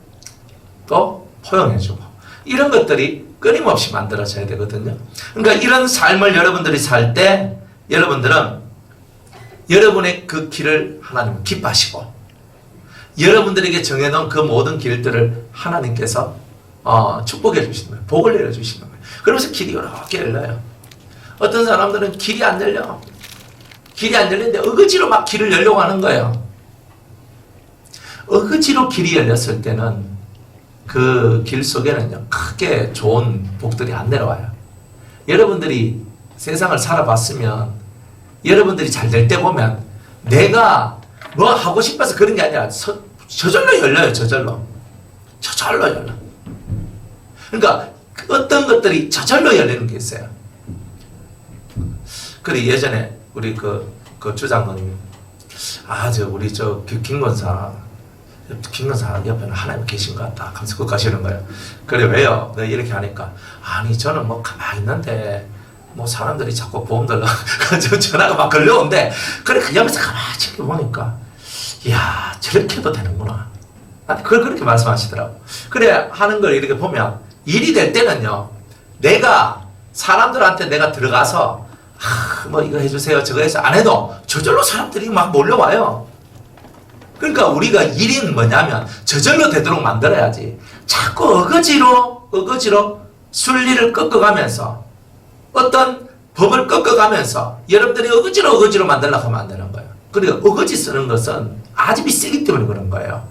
또 포용해 주고. 이런 것들이 끊임없이 만들어져야 되거든요. 그러니까 이런 삶을 여러분들이 살 때 여러분들은 여러분의 그 길을 하나님은 기뻐하시고 여러분들에게 정해놓은 그 모든 길들을 하나님께서 축복해 주시는 거예요. 복을 내려주시는 거예요. 그러면서 길이 이렇게 열려요. 어떤 사람들은 길이 안 열려. 길이 안 열리는데 어거지로 막 길을 열려고 하는 거예요. 어거지로 길이 열렸을 때는 그 길 속에는요, 크게 좋은 복들이 안 내려와요. 여러분들이 세상을 살아봤으면 여러분들이 잘 될 때 보면 내가 뭐 하고 싶어서 그런 게 아니라 저절로 열려요. 저절로 열려. 그러니까 어떤 것들이 저절로 열리는 게 있어요. 그래 예전에 우리 그 주장모님 우리 김건사 옆에는 하나님 계신 것 같다 하면서 그거 가시는 거예요. 그래 왜요? 네, 이렇게 하니까 아니 저는 뭐 가만히 있는데 뭐 사람들이 자꾸 보험 들러 전화가 막 걸려오는데 그래 그 옆에서 가만히 지켜보니까 이야 저렇게 도 되는구나. 그걸 그렇게 말씀하시더라고. 그래 하는 걸 이렇게 보면 일이 될 때는요 내가 사람들한테 내가 들어가서 뭐 이거 해주세요 저거 해서 안 해도 저절로 사람들이 막 몰려와요. 그러니까 우리가 일인 뭐냐면 저절로 되도록 만들어야지 자꾸 어거지로 순리를 꺾어가면서 어떤 법을 꺾어가면서 여러분들이 어거지로 만들려고 하면 안 되는 거예요. 그리고 어거지 쓰는 것은 아집이 세기 때문에 그런 거예요.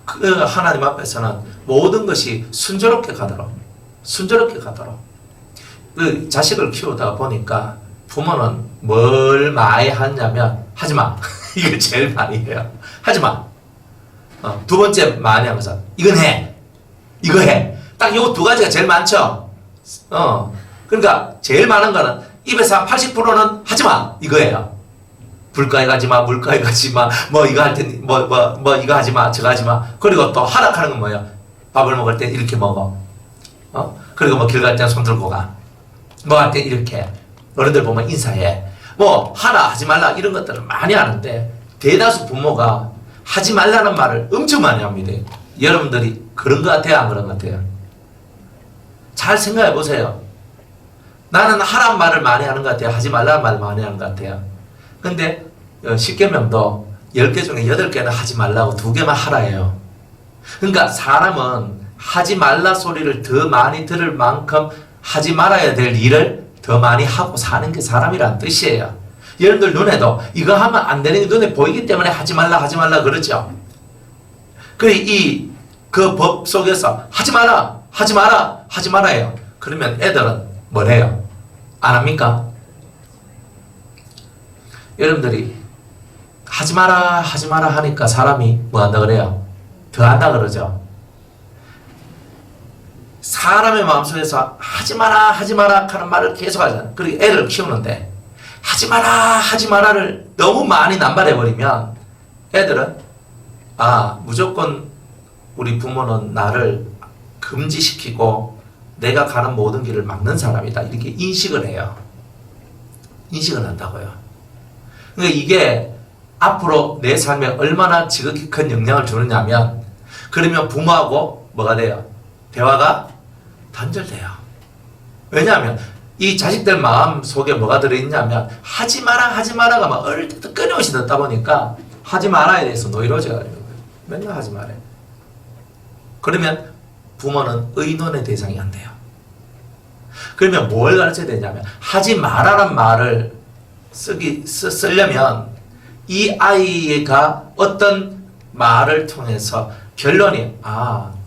그 하나님 앞에서는 모든 것이 순조롭게 가도록 그 자식을 키우다 보니까 부모는 뭘 많이 하냐면 하지마 이걸 제일 많이 해요. 하지마. 두 번째 많이 하는 것은 이건 해. 이거 해. 딱 요 두 가지가 제일 많죠. 그러니까 제일 많은 거는 입에서 한 80%는 하지마 이거예요. 불가에 가지마, 물가에 가지마, 뭐 이거 할 때 뭐 이거 하지마, 저거 하지마. 그리고 또 하락하는 건 뭐예요? 밥을 먹을 때 이렇게 먹어. 그리고 뭐 길 갈 때 손 들고 가. 뭐 할 때 이렇게. 어른들 보면 인사해. 뭐 하라 하지 말라 이런 것들을 많이 하는데 대다수 부모가 하지 말라는 말을 엄청 많이 합니다. 여러분들이 그런 것 같아요? 안 그런 것 같아요? 잘 생각해 보세요. 나는 하라는 말을 많이 하는 것 같아요? 하지 말라는 말을 많이 하는 것 같아요? 근데 10계명도 10개 중에 8개는 하지 말라고 2개만 하라예요. 그러니까 사람은 하지 말라 소리를 더 많이 들을 만큼 하지 말아야 될 일을 더 많이 하고 사는 게 사람이란 뜻이에요. 여러분들 눈에도 이거 하면 안 되는 게 눈에 보이기 때문에 하지 말라 그러죠. 그 법 속에서 하지 말아요. 그러면 애들은 뭐래요? 안 합니까? 여러분들이 하지 마라 하니까 사람이 뭐 한다 그래요? 더 한다 그러죠. 사람의 마음속에서 하지 마라 하는 말을 계속 하잖아요. 그리고 애를 키우는데 하지 마라를 너무 많이 남발해버리면 애들은 무조건 우리 부모는 나를 금지시키고 내가 가는 모든 길을 막는 사람이다 이렇게 인식을 해요. 인식을 한다고요. 그러니까 이게 앞으로 내 삶에 얼마나 지극히 큰 영향을 주느냐면 그러면 부모하고 뭐가 돼요? 대화가 단절돼요. 왜냐하면 이 자식들 마음 속에 뭐가 들어있냐면 하지 마라가 막 어릴 때부터 끊임없이 듣다 보니까 하지 말아야 돼서 노이로져가지고 맨날 하지 말아요. 그러면 부모는 의논의 대상이 안 돼요. 그러면 뭘 가르쳐야 되냐면 하지 마라는 말을 쓰려면 이 아이가 어떤 말을 통해서 결론이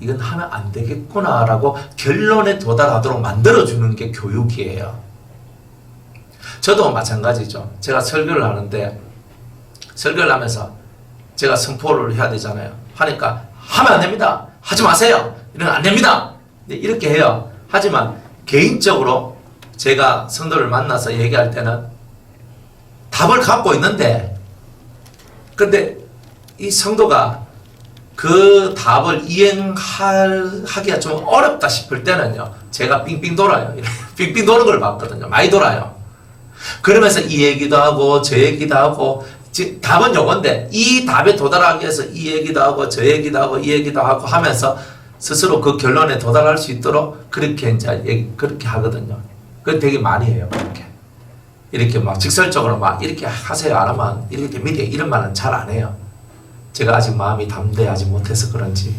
이건 하면 안 되겠구나 라고 결론에 도달하도록 만들어주는 게 교육이에요. 저도 마찬가지죠. 제가 설교를 하는데 설교를 하면서 제가 선포를 해야 되잖아요. 하니까 하면 안 됩니다. 하지 마세요. 이러면 안 됩니다. 이렇게 해요. 하지만 개인적으로 제가 성도를 만나서 얘기할 때는 답을 갖고 있는데 근데 이 성도가 그 답을 이행하기가 좀 어렵다 싶을 때는요 제가 빙빙 돌아요. 빙빙 도는 걸 봤거든요. 많이 돌아요. 그러면서 이 얘기도 하고 저 얘기도 하고 답은 요건데 이 답에 도달하기 위해서 이 얘기도 하고 저 얘기도 하고 이 얘기도 하고 하면서 스스로 그 결론에 도달할 수 있도록 그렇게 이제 그렇게 하거든요. 그 되게 많이 해요. 이렇게 막 직설적으로 막 이렇게 하세요 안 하면 이렇게 믿어 이런 말은 잘 안 해요. 제가 아직 마음이 담대하지 못해서 그런지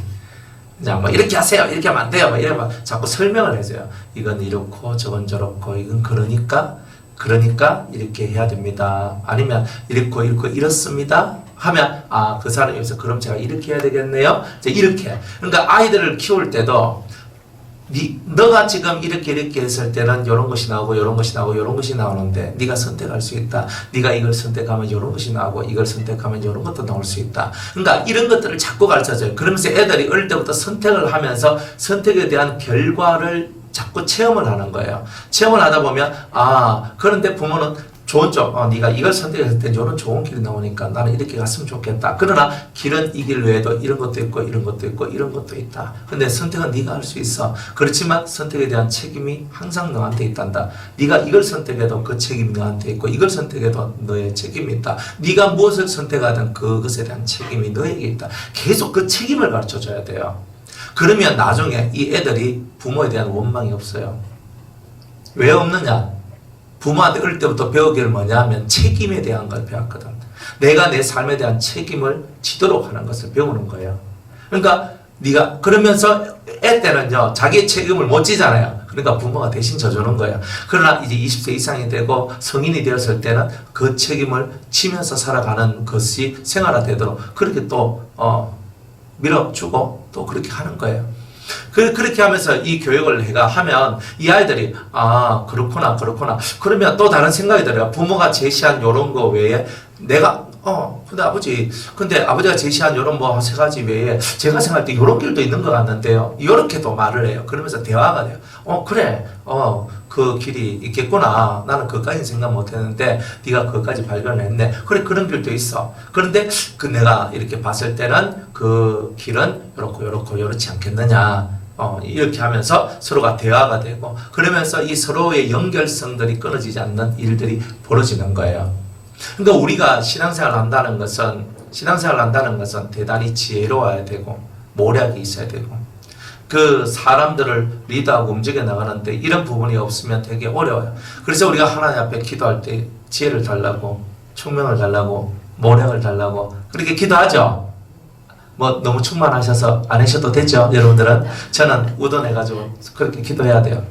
그냥 뭐 이렇게 하세요 이렇게 하면 안 돼요 막 이러면 자꾸 설명을 해줘요. 이건 이렇고 저건 저렇고 이건 그러니까 이렇게 해야 됩니다. 아니면 이렇고 이렇습니다 하면 아 그 사람이 여기서 그럼 제가 이렇게 해야 되겠네요. 이제 이렇게. 그러니까 아이들을 키울 때도 너가 지금 이렇게 했을 때는 이런 것이 나오고 이런 것이 나오고 이런 것이 나오는데 네가 선택할 수 있다. 네가 이걸 선택하면 이런 것이 나오고 이걸 선택하면 이런 것도 나올 수 있다. 그러니까 이런 것들을 자꾸 가르쳐줘요. 그러면서 애들이 어릴 때부터 선택을 하면서 선택에 대한 결과를 자꾸 체험을 하는 거예요. 체험을 하다 보면 아 그런데 부모는 좋은 쪽, 네가 이걸 선택했을 때 이런 좋은 길이 나오니까 나는 이렇게 갔으면 좋겠다. 그러나 길은 이 길 외에도 이런 것도 있고 이런 것도 있고 이런 것도 있다. 근데 선택은 네가 할 수 있어. 그렇지만 선택에 대한 책임이 항상 너한테 있단다. 네가 이걸 선택해도 그 책임이 너한테 있고 이걸 선택해도 너의 책임이 있다. 네가 무엇을 선택하든 그것에 대한 책임이 너에게 있다. 계속 그 책임을 가르쳐줘야 돼요. 그러면 나중에 이 애들이 부모에 대한 원망이 없어요. 왜 없느냐? 부모한테 어릴 때부터 배우기를 뭐냐 하면 책임에 대한 걸 배웠거든. 내가 내 삶에 대한 책임을 지도록 하는 것을 배우는 거예요. 그러니까 네가 그러면서 애 때는요 자기의 책임을 못 지잖아요. 그러니까 부모가 대신 져주는 거예요. 그러나 이제 20세 이상이 되고 성인이 되었을 때는 그 책임을 지면서 살아가는 것이 생활화되도록 그렇게 또 밀어주고 또 그렇게 하는 거예요. 그렇게 하면서 이 교육을 하면 이 아이들이 아 그렇구나 그러면 또 다른 생각이 들어요. 부모가 제시한 요런 거 외에 내가 근데 아버지가 제시한 요런 뭐 세 가지 외에 제가 생각할 때 요런 길도 있는 것 같는데요. 요렇게도 말을 해요. 그러면서 대화가 돼요. 그래 그 길이 있겠구나. 나는 그것까지 생각 못 했는데 네가 그것까지 발견했네. 그래 그런 길도 있어. 그런데 그 내가 이렇게 봤을 때는 그 길은 요렇고 요렇지 않겠느냐. 이렇게 하면서 서로가 대화가 되고 그러면서 이 서로의 연결성들이 끊어지지 않는 일들이 벌어지는 거예요. 그러니까 우리가 신앙생활을 한다는 것은 대단히 지혜로워야 되고 모략이 있어야 되고 그 사람들을 리드하고 움직여 나가는데 이런 부분이 없으면 되게 어려워요. 그래서 우리가 하나님 앞에 기도할 때 지혜를 달라고 총명을 달라고 모략을 달라고 그렇게 기도하죠. 뭐 너무 충만하셔서 안 하셔도 되죠. 여러분들은 저는 우던해가지고 그렇게 기도해야 돼요.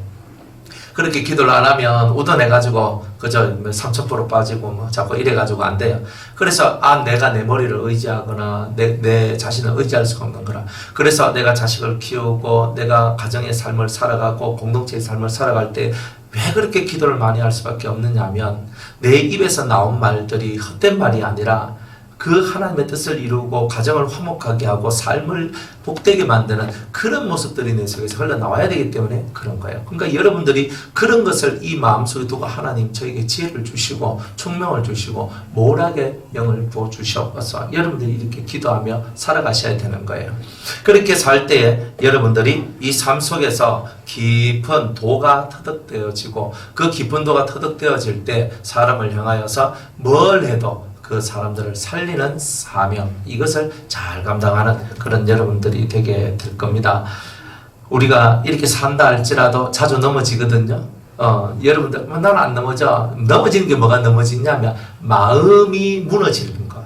그렇게 기도를 안 하면 우던해가지고 그저 3000% 빠지고 뭐 자꾸 이래가지고 안 돼요. 그래서 내가 내 머리를 의지하거나 내 자신을 의지할 수가 없는 거라. 그래서 내가 자식을 키우고 내가 가정의 삶을 살아가고 공동체의 삶을 살아갈 때 왜 그렇게 기도를 많이 할 수밖에 없느냐 하면 내 입에서 나온 말들이 헛된 말이 아니라 그 하나님의 뜻을 이루고 가정을 화목하게 하고 삶을 복되게 만드는 그런 모습들이 내 속에서 흘러나와야 되기 때문에 그런 거예요. 그러니까 여러분들이 그런 것을 이 마음속에 두고 하나님 저에게 지혜를 주시고 총명을 주시고 모략의 영을 부어주셔서 여러분들이 이렇게 기도하며 살아가셔야 되는 거예요. 그렇게 살 때에 여러분들이 이 삶 속에서 깊은 도가 터득되어지고 그 깊은 도가 터득되어질 때 사람을 향하여서 뭘 해도 그 사람들을 살리는 사명 이것을 잘 감당하는 그런 여러분들이 되게 될 겁니다. 우리가 이렇게 산다 할지라도 자주 넘어지거든요. 여러분들 나는 안 넘어져. 넘어지는 게 뭐가 넘어지냐면 마음이 무너지는 것.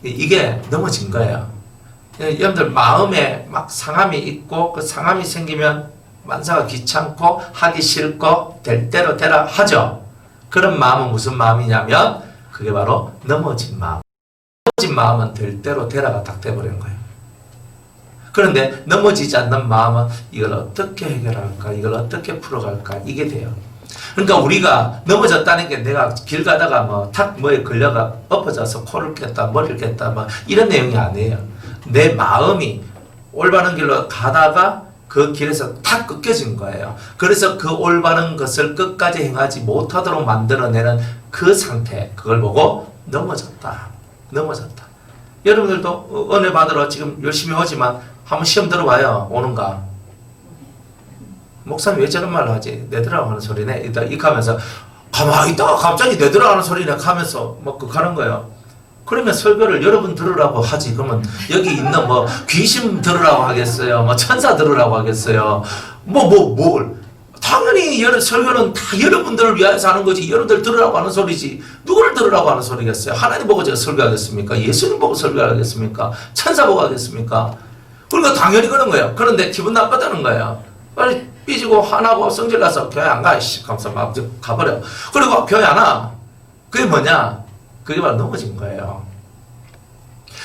이게 넘어진 거예요. 여러분들 마음에 막 상함이 있고 그 상함이 생기면 만사가 귀찮고 하기 싫고 될 대로 되라 하죠. 그런 마음은 무슨 마음이냐면 그게 바로 넘어진 마음. 넘어진 마음은 될 대로 되라가 딱 돼버리는 거예요. 그런데 넘어지지 않는 마음은 이걸 어떻게 해결할까? 이걸 어떻게 풀어갈까? 이게 돼요. 그러니까 우리가 넘어졌다는 게 내가 길 가다가 뭐에 걸려가 엎어져서 코를 깼다, 머리를 깼다, 이런 내용이 아니에요. 내 마음이 올바른 길로 가다가 그 길에서 탁 끊겨진 거예요. 그래서 그 올바른 것을 끝까지 행하지 못하도록 만들어내는 그 상태, 그걸 보고 넘어졌다. 여러분들도 은혜 받으러 지금 열심히 오지만 한번 시험 들어봐요. 오는가? 목사님 왜 저런 말을 하지? 내 들어가는 소리네. 이렇게 하면서 가만히 있다가 갑자기 내 들어가는 소리네 하면서 막 하는 거예요. 그러면 설교를 여러분 들으라고 하지. 그러면 여기 있는 뭐 귀신 들으라고 하겠어요? 뭐 천사 들으라고 하겠어요? 뭘? 당연히 설교는 다 여러분들을 위해서 하는 거지. 여러분들 들으라고 하는 소리지. 누구를 들으라고 하는 소리겠어요? 하나님 보고 제가 설교하겠습니까? 예수님 보고 설교하겠습니까? 천사 보고 하겠습니까? 그러니까 당연히 그런 거예요. 그런데 기분 나쁘다는 거예요. 빨리 삐지고 화나고 성질나서 교회 안 가. 이씨, 감사 막 가버려. 그리고 교회 안 와. 그게 뭐냐? 그게 바로 넘어진 거예요.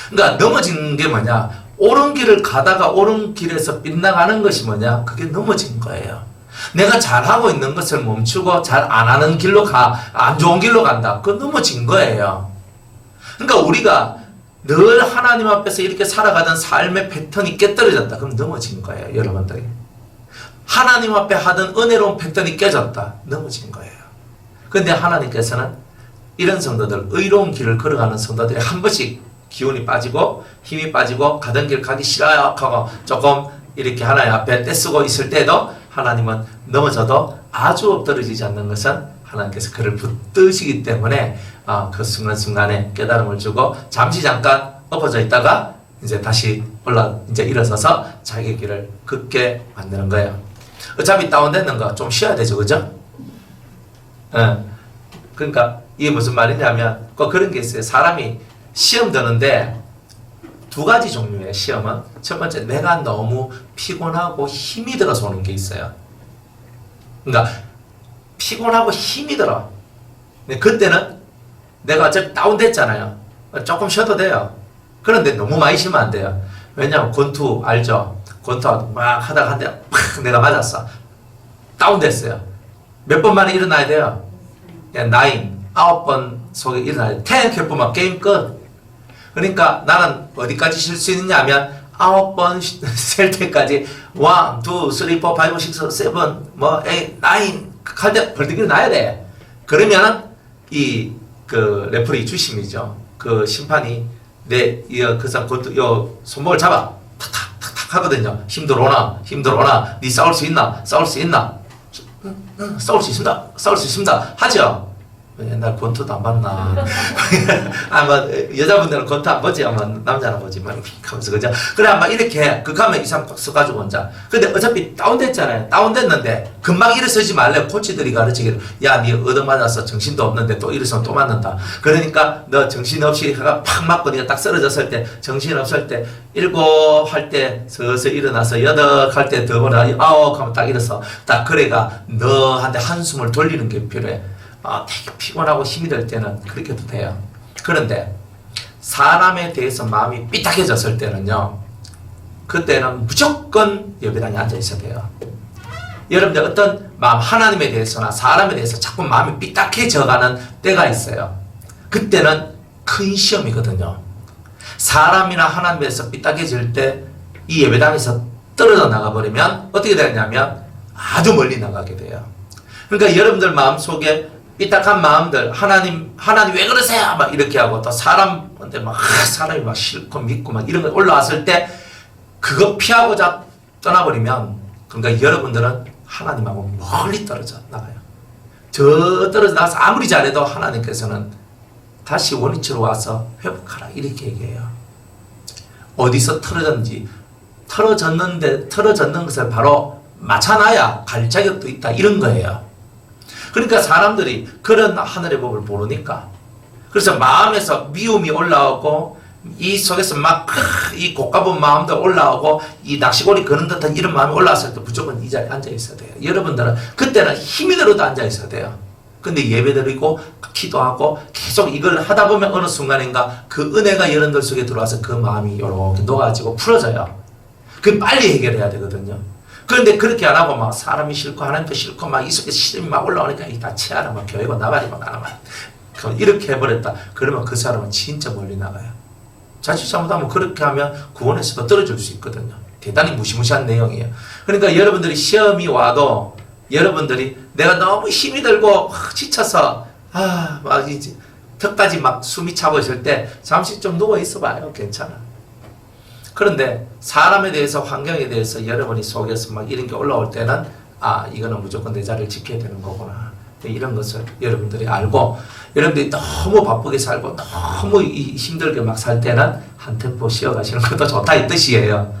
그러니까 넘어진 게 뭐냐? 옳은 길을 가다가 옳은 길에서 빗나가는 것이 뭐냐? 그게 넘어진 거예요. 내가 잘하고 있는 것을 멈추고 잘 안 하는 길로 안 좋은 길로 간다. 그건 넘어진 거예요. 그러니까 우리가 늘 하나님 앞에서 이렇게 살아가던 삶의 패턴이 깨떨어졌다. 그럼 넘어진 거예요, 여러분들이. 하나님 앞에 하던 은혜로운 패턴이 깨졌다. 넘어진 거예요. 그런데 하나님께서는 이런 성도들, 의로운 길을 걸어가는 성도들이 한 번씩 기운이 빠지고 힘이 빠지고 가던 길 가기 싫어요 하고 조금 이렇게 하나님 앞에 떼쓰고 있을 때도 하나님은 넘어져도 아주 엎드러지지 않는 것은 하나님께서 그를 붙드시기 때문에 그 순간순간에 깨달음을 주고 잠시 잠깐 엎어져 있다가 이제 다시 이제 일어서서 자기의 길을 걷게 만드는 거예요. 어차피 다운되는 거 좀 쉬어야 되죠, 그죠? 그러니까 이게 무슨 말이냐면 꼭 그런 게 있어요. 사람이 시험 드는데 두 가지 종류의 시험은 첫 번째 내가 너무 피곤하고 힘이 들어서 오는 게 있어요. 그러니까 피곤하고 힘이 들어. 근데 그때는 내가 어차피 다운됐잖아요. 조금 쉬어도 돼요. 그런데 너무 많이 쉬면 안 돼요. 왜냐하면 권투 알죠? 권투 막 하다가 한 대 팍 내가 맞았어. 다운됐어요. 몇 번 만에 일어나야 돼요? 9번 속에 일어나야 돼. 10 해보면 게임 끝. 그러니까 나는 어디까지 쉴 수 있느냐 하면 9번 셀 때까지 1, 2, 3, 4, 5, 6, 7, 8, 9 할 때 벌떡 나야 돼. 그러면은 그 레프리 주심이죠. 그 심판이 그 사람 요 손목을 잡아 탁탁탁탁 하거든요. 힘들어오나 네 싸울 수 있나 싸울 수 있습니다 하죠. 옛날 권투도 안 봤나? 아마 여자분들은 권투 안 보지, 아마 남자는 보지, 막 하면서 그죠? 그래 아마 이렇게 극하면 이상 써가지고 혼자. 근데 어차피 다운됐잖아요. 다운됐는데 금방 일어서지 말래. 코치들이 가르치기를 야, 네 얻어맞아서 정신도 없는데 또 일어서면 또 맞는다. 그러니까 너 정신없이 팍 맞고 네가 딱 쓰러졌을 때 정신없을 때 7 할 때 서서 일어나서 8 할 때 더 보라 9 하면 딱 일어서 딱 그래가 너한테 한숨을 돌리는 게 필요해. 되게 피곤하고 힘이 들 때는 그렇게 해도 돼요. 그런데 사람에 대해서 마음이 삐딱해졌을 때는요, 그때는 무조건 예배당에 앉아 있어야 돼요. 여러분들 어떤 마음, 하나님에 대해서나 사람에 대해서 자꾸 마음이 삐딱해져가는 때가 있어요. 그때는 큰 시험이거든요. 사람이나 하나님에 대해서 삐딱해질 때 이 예배당에서 떨어져 나가버리면 어떻게 되냐면 아주 멀리 나가게 돼요. 그러니까 여러분들 마음속에 삐딱한 마음들, 하나님 왜 그러세요? 막 이렇게 하고 또 사람한테 사람이 막 싫고 믿고 막 이런 거 올라왔을 때 그거 피하고자 떠나버리면 그러니까 여러분들은 하나님하고 멀리 떨어져 나가요. 저 떨어져 나가서 아무리 잘해도 하나님께서는 다시 원위치로 와서 회복하라 이렇게 얘기해요. 어디서 틀어졌는 것을 바로 맞춰놔야 갈 자격도 있다 이런 거예요. 그러니까 사람들이 그런 하늘의 법을 모르니까 그래서 마음에서 미움이 올라오고 이 속에서 막 이 고가분 마음도 올라오고 이 낚시고리 거는 듯한 이런 마음이 올라왔을 때 무조건 이 자리에 앉아 있어야 돼요. 여러분들은 그때는 힘이 들어도 앉아 있어야 돼요. 근데 예배드리고 기도하고 계속 이걸 하다 보면 어느 순간인가 그 은혜가 여러분들 속에 들어와서 그 마음이 이렇게 녹아지고 풀어져요. 그 빨리 해결해야 되거든요. 그런데 그렇게 안 하고 막 사람이 싫고 하나님도 싫고 막 이 속에 시름이 막 올라오니까 다 치아라 막 교회고 나발이고 나가만 이렇게 해버렸다. 그러면 그 사람은 진짜 멀리 나가요. 자칫 잘못하면 그렇게 하면 구원에서도 떨어질 수 있거든요. 대단히 무시무시한 내용이에요. 그러니까 여러분들이 시험이 와도 여러분들이 내가 너무 힘이 들고 지쳐서 막 이제 턱까지 막 숨이 차고 있을 때 잠시 좀 누워 있어 봐요. 괜찮아. 그런데 사람에 대해서 환경에 대해서 여러분이 속에서 막 이런 게 올라올 때는 이거는 무조건 내 자리를 지켜야 되는 거구나. 이런 것을 여러분들이 알고, 여러분들이 너무 바쁘게 살고 너무 힘들게 막 살 때는 한 템포 쉬어가시는 것도 좋다 이 뜻이에요.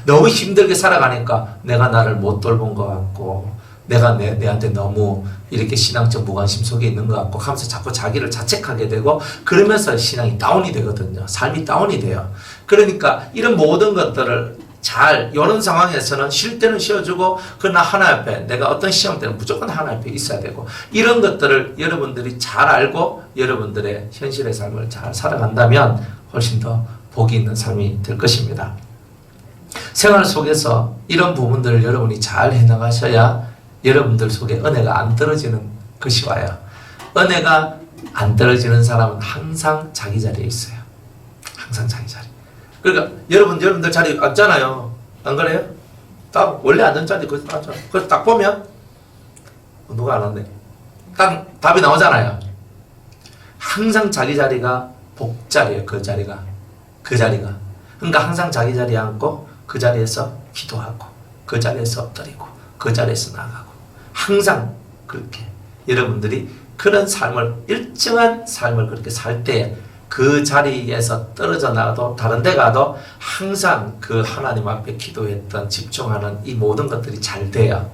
너무 힘들게 살아가니까 내가 나를 못 돌본 것 같고, 내가 내한테 너무 이렇게 신앙적 무관심 속에 있는 것 같고 하면서 자꾸 자기를 자책하게 되고, 그러면서 신앙이 다운이 되거든요. 삶이 다운이 돼요. 그러니까 이런 모든 것들을 잘, 이런 상황에서는 쉴 때는 쉬어주고, 그러나 하나님 앞에, 내가 어떤 시험 때는 무조건 하나님 앞에 있어야 되고, 이런 것들을 여러분들이 잘 알고 여러분들의 현실의 삶을 잘 살아간다면 훨씬 더 복이 있는 삶이 될 것입니다. 생활 속에서 이런 부분들을 여러분이 잘 해나가셔야 여러분들 속에 은혜가 안 떨어지는 것이 와요. 은혜가 안 떨어지는 사람은 항상 자기 자리에 있어요. 항상 자기 자리. 그러니까 여러분들 자리 앉잖아요. 안 그래요? 딱 원래 앉은 자리 거기서 앉아. 그래서 딱 보면 누가 안 왔네. 딱 답이 나오잖아요. 항상 자기 자리가 복자리예요. 그 자리가. 그러니까 항상 자기 자리에 앉고 그 자리에서 기도하고 그 자리에서 엎드리고 그 자리에서 나가고, 항상 그렇게 여러분들이 그런 삶을, 일정한 삶을 그렇게 살 때 그 자리에서 떨어져 나가도 다른 데 가도 항상 그 하나님 앞에 기도했던 집중하는 이 모든 것들이 잘 돼요.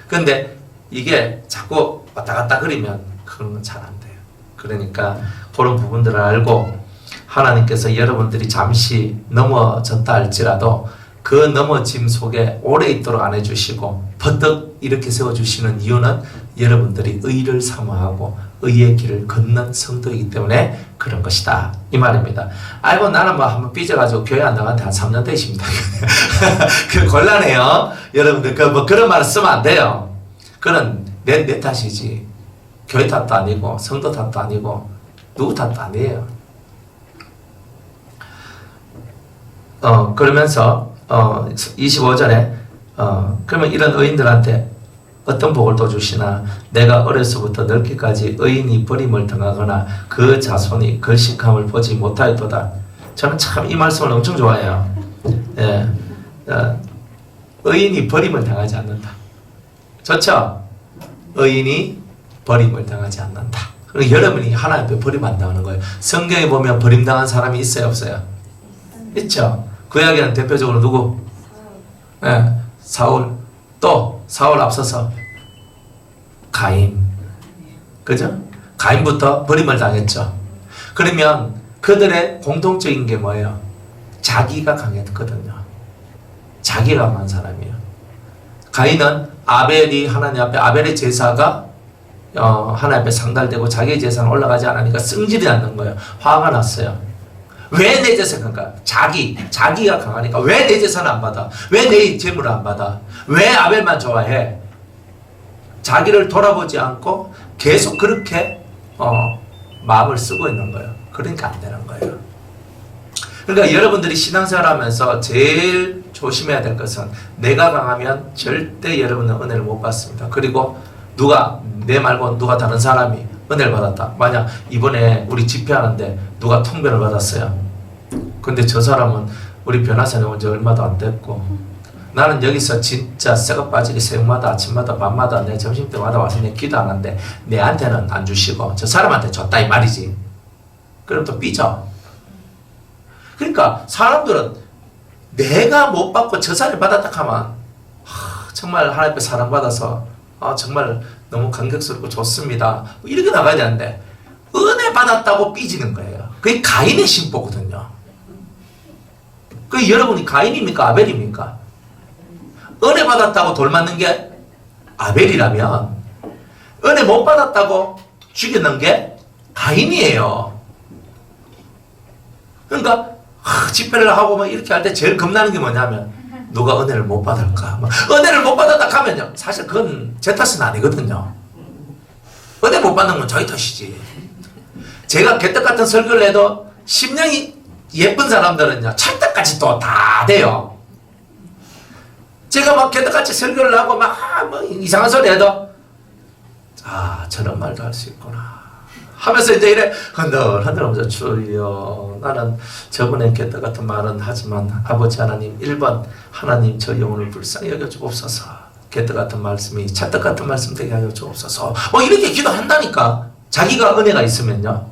그런데 이게 자꾸 왔다 갔다 그리면 그런 건 잘 안 돼요. 그러니까 그런 부분들을 알고, 하나님께서 여러분들이 잠시 넘어졌다 할지라도 그 넘어짐 속에 오래 있도록 안 해주시고 버뜩 이렇게 세워주시는 이유는 여러분들이 의를 사모하고 의의 길을 걷는 성도이기 때문에 그런 것이다 이 말입니다. 아이고 나는 뭐 한번 삐져가지고 교회 안 나간 지 한 3년 되십니다. 그 곤란해요. 여러분들 그런 말을 쓰면 안 돼요. 그건 내 탓이지 교회 탓도 아니고 성도 탓도 아니고 누구 탓도 아니에요. 그러면서 25절에 그러면 이런 의인들한테 어떤 복을 또 주시나, 내가 어려서부터 늙기까지 의인이 버림을 당하거나 그 자손이 걸식함을 보지 못하였도다. 저는 참 이 말씀을 엄청 좋아해요. 예, 의인이 버림을 당하지 않는다. 좋죠? 의인이 버림을 당하지 않는다. 그리고 여러분이 하나님 앞에 버림 안 당하는 거예요. 성경에 보면 버림당한 사람이 있어요, 없어요? 있죠. 구약에는 대표적으로 누구? 사울. 또 사울 앞서서 가인. 그죠? 가인부터 버림을 당했죠. 그러면 그들의 공통적인 게 뭐예요? 자기가 강했거든요. 자기가 강한 사람이에요. 가인은 아벨이 하나님 앞에, 아벨의 제사가 하나님 앞에 상달되고 자기의 제사는 올라가지 않으니까 승질이 나는 거예요. 화가 났어요. 왜 내 제사가 강할까? 자기가 강하니까 왜 내 제사는 안 받아? 왜 내 재물을 안 받아? 왜 아벨만 좋아해? 자기를 돌아보지 않고 계속 그렇게 마음을 쓰고 있는 거예요. 그러니까 안 되는 거예요. 그러니까 여러분들이 신앙생활하면서 제일 조심해야 될 것은, 내가 강하면 절대 여러분은 은혜를 못 받습니다. 그리고 내 말고 누가 다른 사람이 은혜를 받았다. 만약 이번에 우리 집회하는데 누가 통변을 받았어요. 근데 저 사람은 우리 변화산에 온 지 얼마도 안 됐고, 나는 여기서 진짜 새가 빠지게 새벽마다 아침마다 밤마다 내 점심때마다 와서 내 기도하는데 내한테는 안 주시고 저 사람한테 줬다 이 말이지. 그럼 또 삐져. 그러니까 사람들은 내가 못 받고 저 사람이 받았다 하면 정말 하나님 앞에 사랑받아서 정말 너무 감격스럽고 좋습니다 이렇게 나가야 되는데, 은혜 받았다고 삐지는 거예요. 그게 가인의 심보거든요. 그 여러분이 가인입니까 아벨입니까? 은혜 받았다고 돌 맞는 게 아벨이라면 은혜 못 받았다고 죽이는 게 가인이에요. 그러니까 집회를 하고 막 이렇게 할 때 제일 겁나는 게 뭐냐면, 누가 은혜를 못 받을까? 은혜를 못 받았다 하면요, 사실 그건 제 탓은 아니거든요. 은혜 못 받는 건 저희 탓이지. 제가 개떡 같은 설교를 해도 심령이 예쁜 사람들은요, 찰떡같이 또 다 돼요. 제가 막 개떡같이 설교를 하고 막 이상한 소리 해도 저런 말도 할 수 있구나 하면서 이제 이래 흔들하면서, 주여 나는 저번에 개떡 같은 말은 하지만 아버지 하나님 1번 하나님 저 영혼을 불쌍히 여겨주옵소서. 개떡 같은 말씀이 찰떡 같은 말씀 되게 하여 주옵소서. 이렇게 기도한다니까. 자기가 은혜가 있으면요.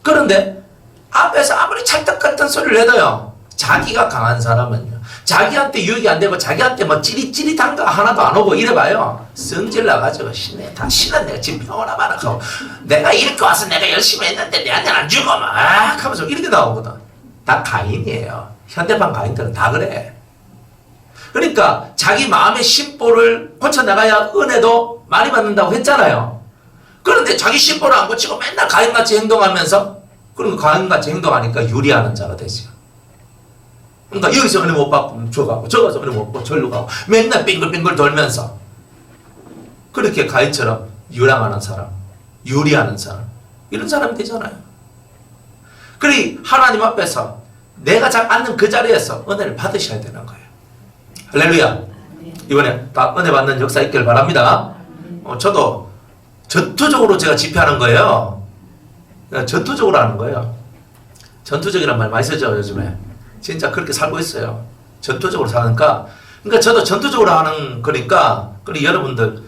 그런데 앞에서 아무리 찰떡 같은 소리를 해도요, 자기가 강한 사람은요, 자기한테 유익이 안 되고 자기한테 뭐 찌릿찌릿한 거 하나도 안 오고 이래봐요, 성질 나가지고 신은 내가 지금 평온하 말하고 내가 이렇게 와서 내가 열심히 했는데 내한테는 안 주고 막 하면서 이렇게 나오거든. 다 가인이에요. 현대판 가인들은 다 그래. 그러니까 자기 마음의 심보를 고쳐나가야 은혜도 많이 받는다고 했잖아요. 그런데 자기 심보를 안 고치고 맨날 가인같이 행동하면서, 그럼 가인같이 행동하니까 유리하는 자가 되죠. 그러니까 여기서 은혜 못 받고 저 가고 저 가서 은혜 못 받고 절로 가고 맨날 빙글빙글 돌면서 그렇게 가인처럼 유랑하는 사람, 유리하는 사람, 이런 사람이 되잖아요. 그러니 하나님 앞에서 내가 잘 앉는 그 자리에서 은혜를 받으셔야 되는 거예요. 할렐루야. 이번에 다 은혜 받는 역사 있기를 바랍니다. 저도 전투적으로 제가 집회하는 거예요. 전투적으로 하는 거예요. 전투적이란 말 많이 쓰죠, 요즘에. 진짜 그렇게 살고 있어요. 전투적으로 사니까. 그러니까 저도 전투적으로 하는 거니까, 그리고 여러분들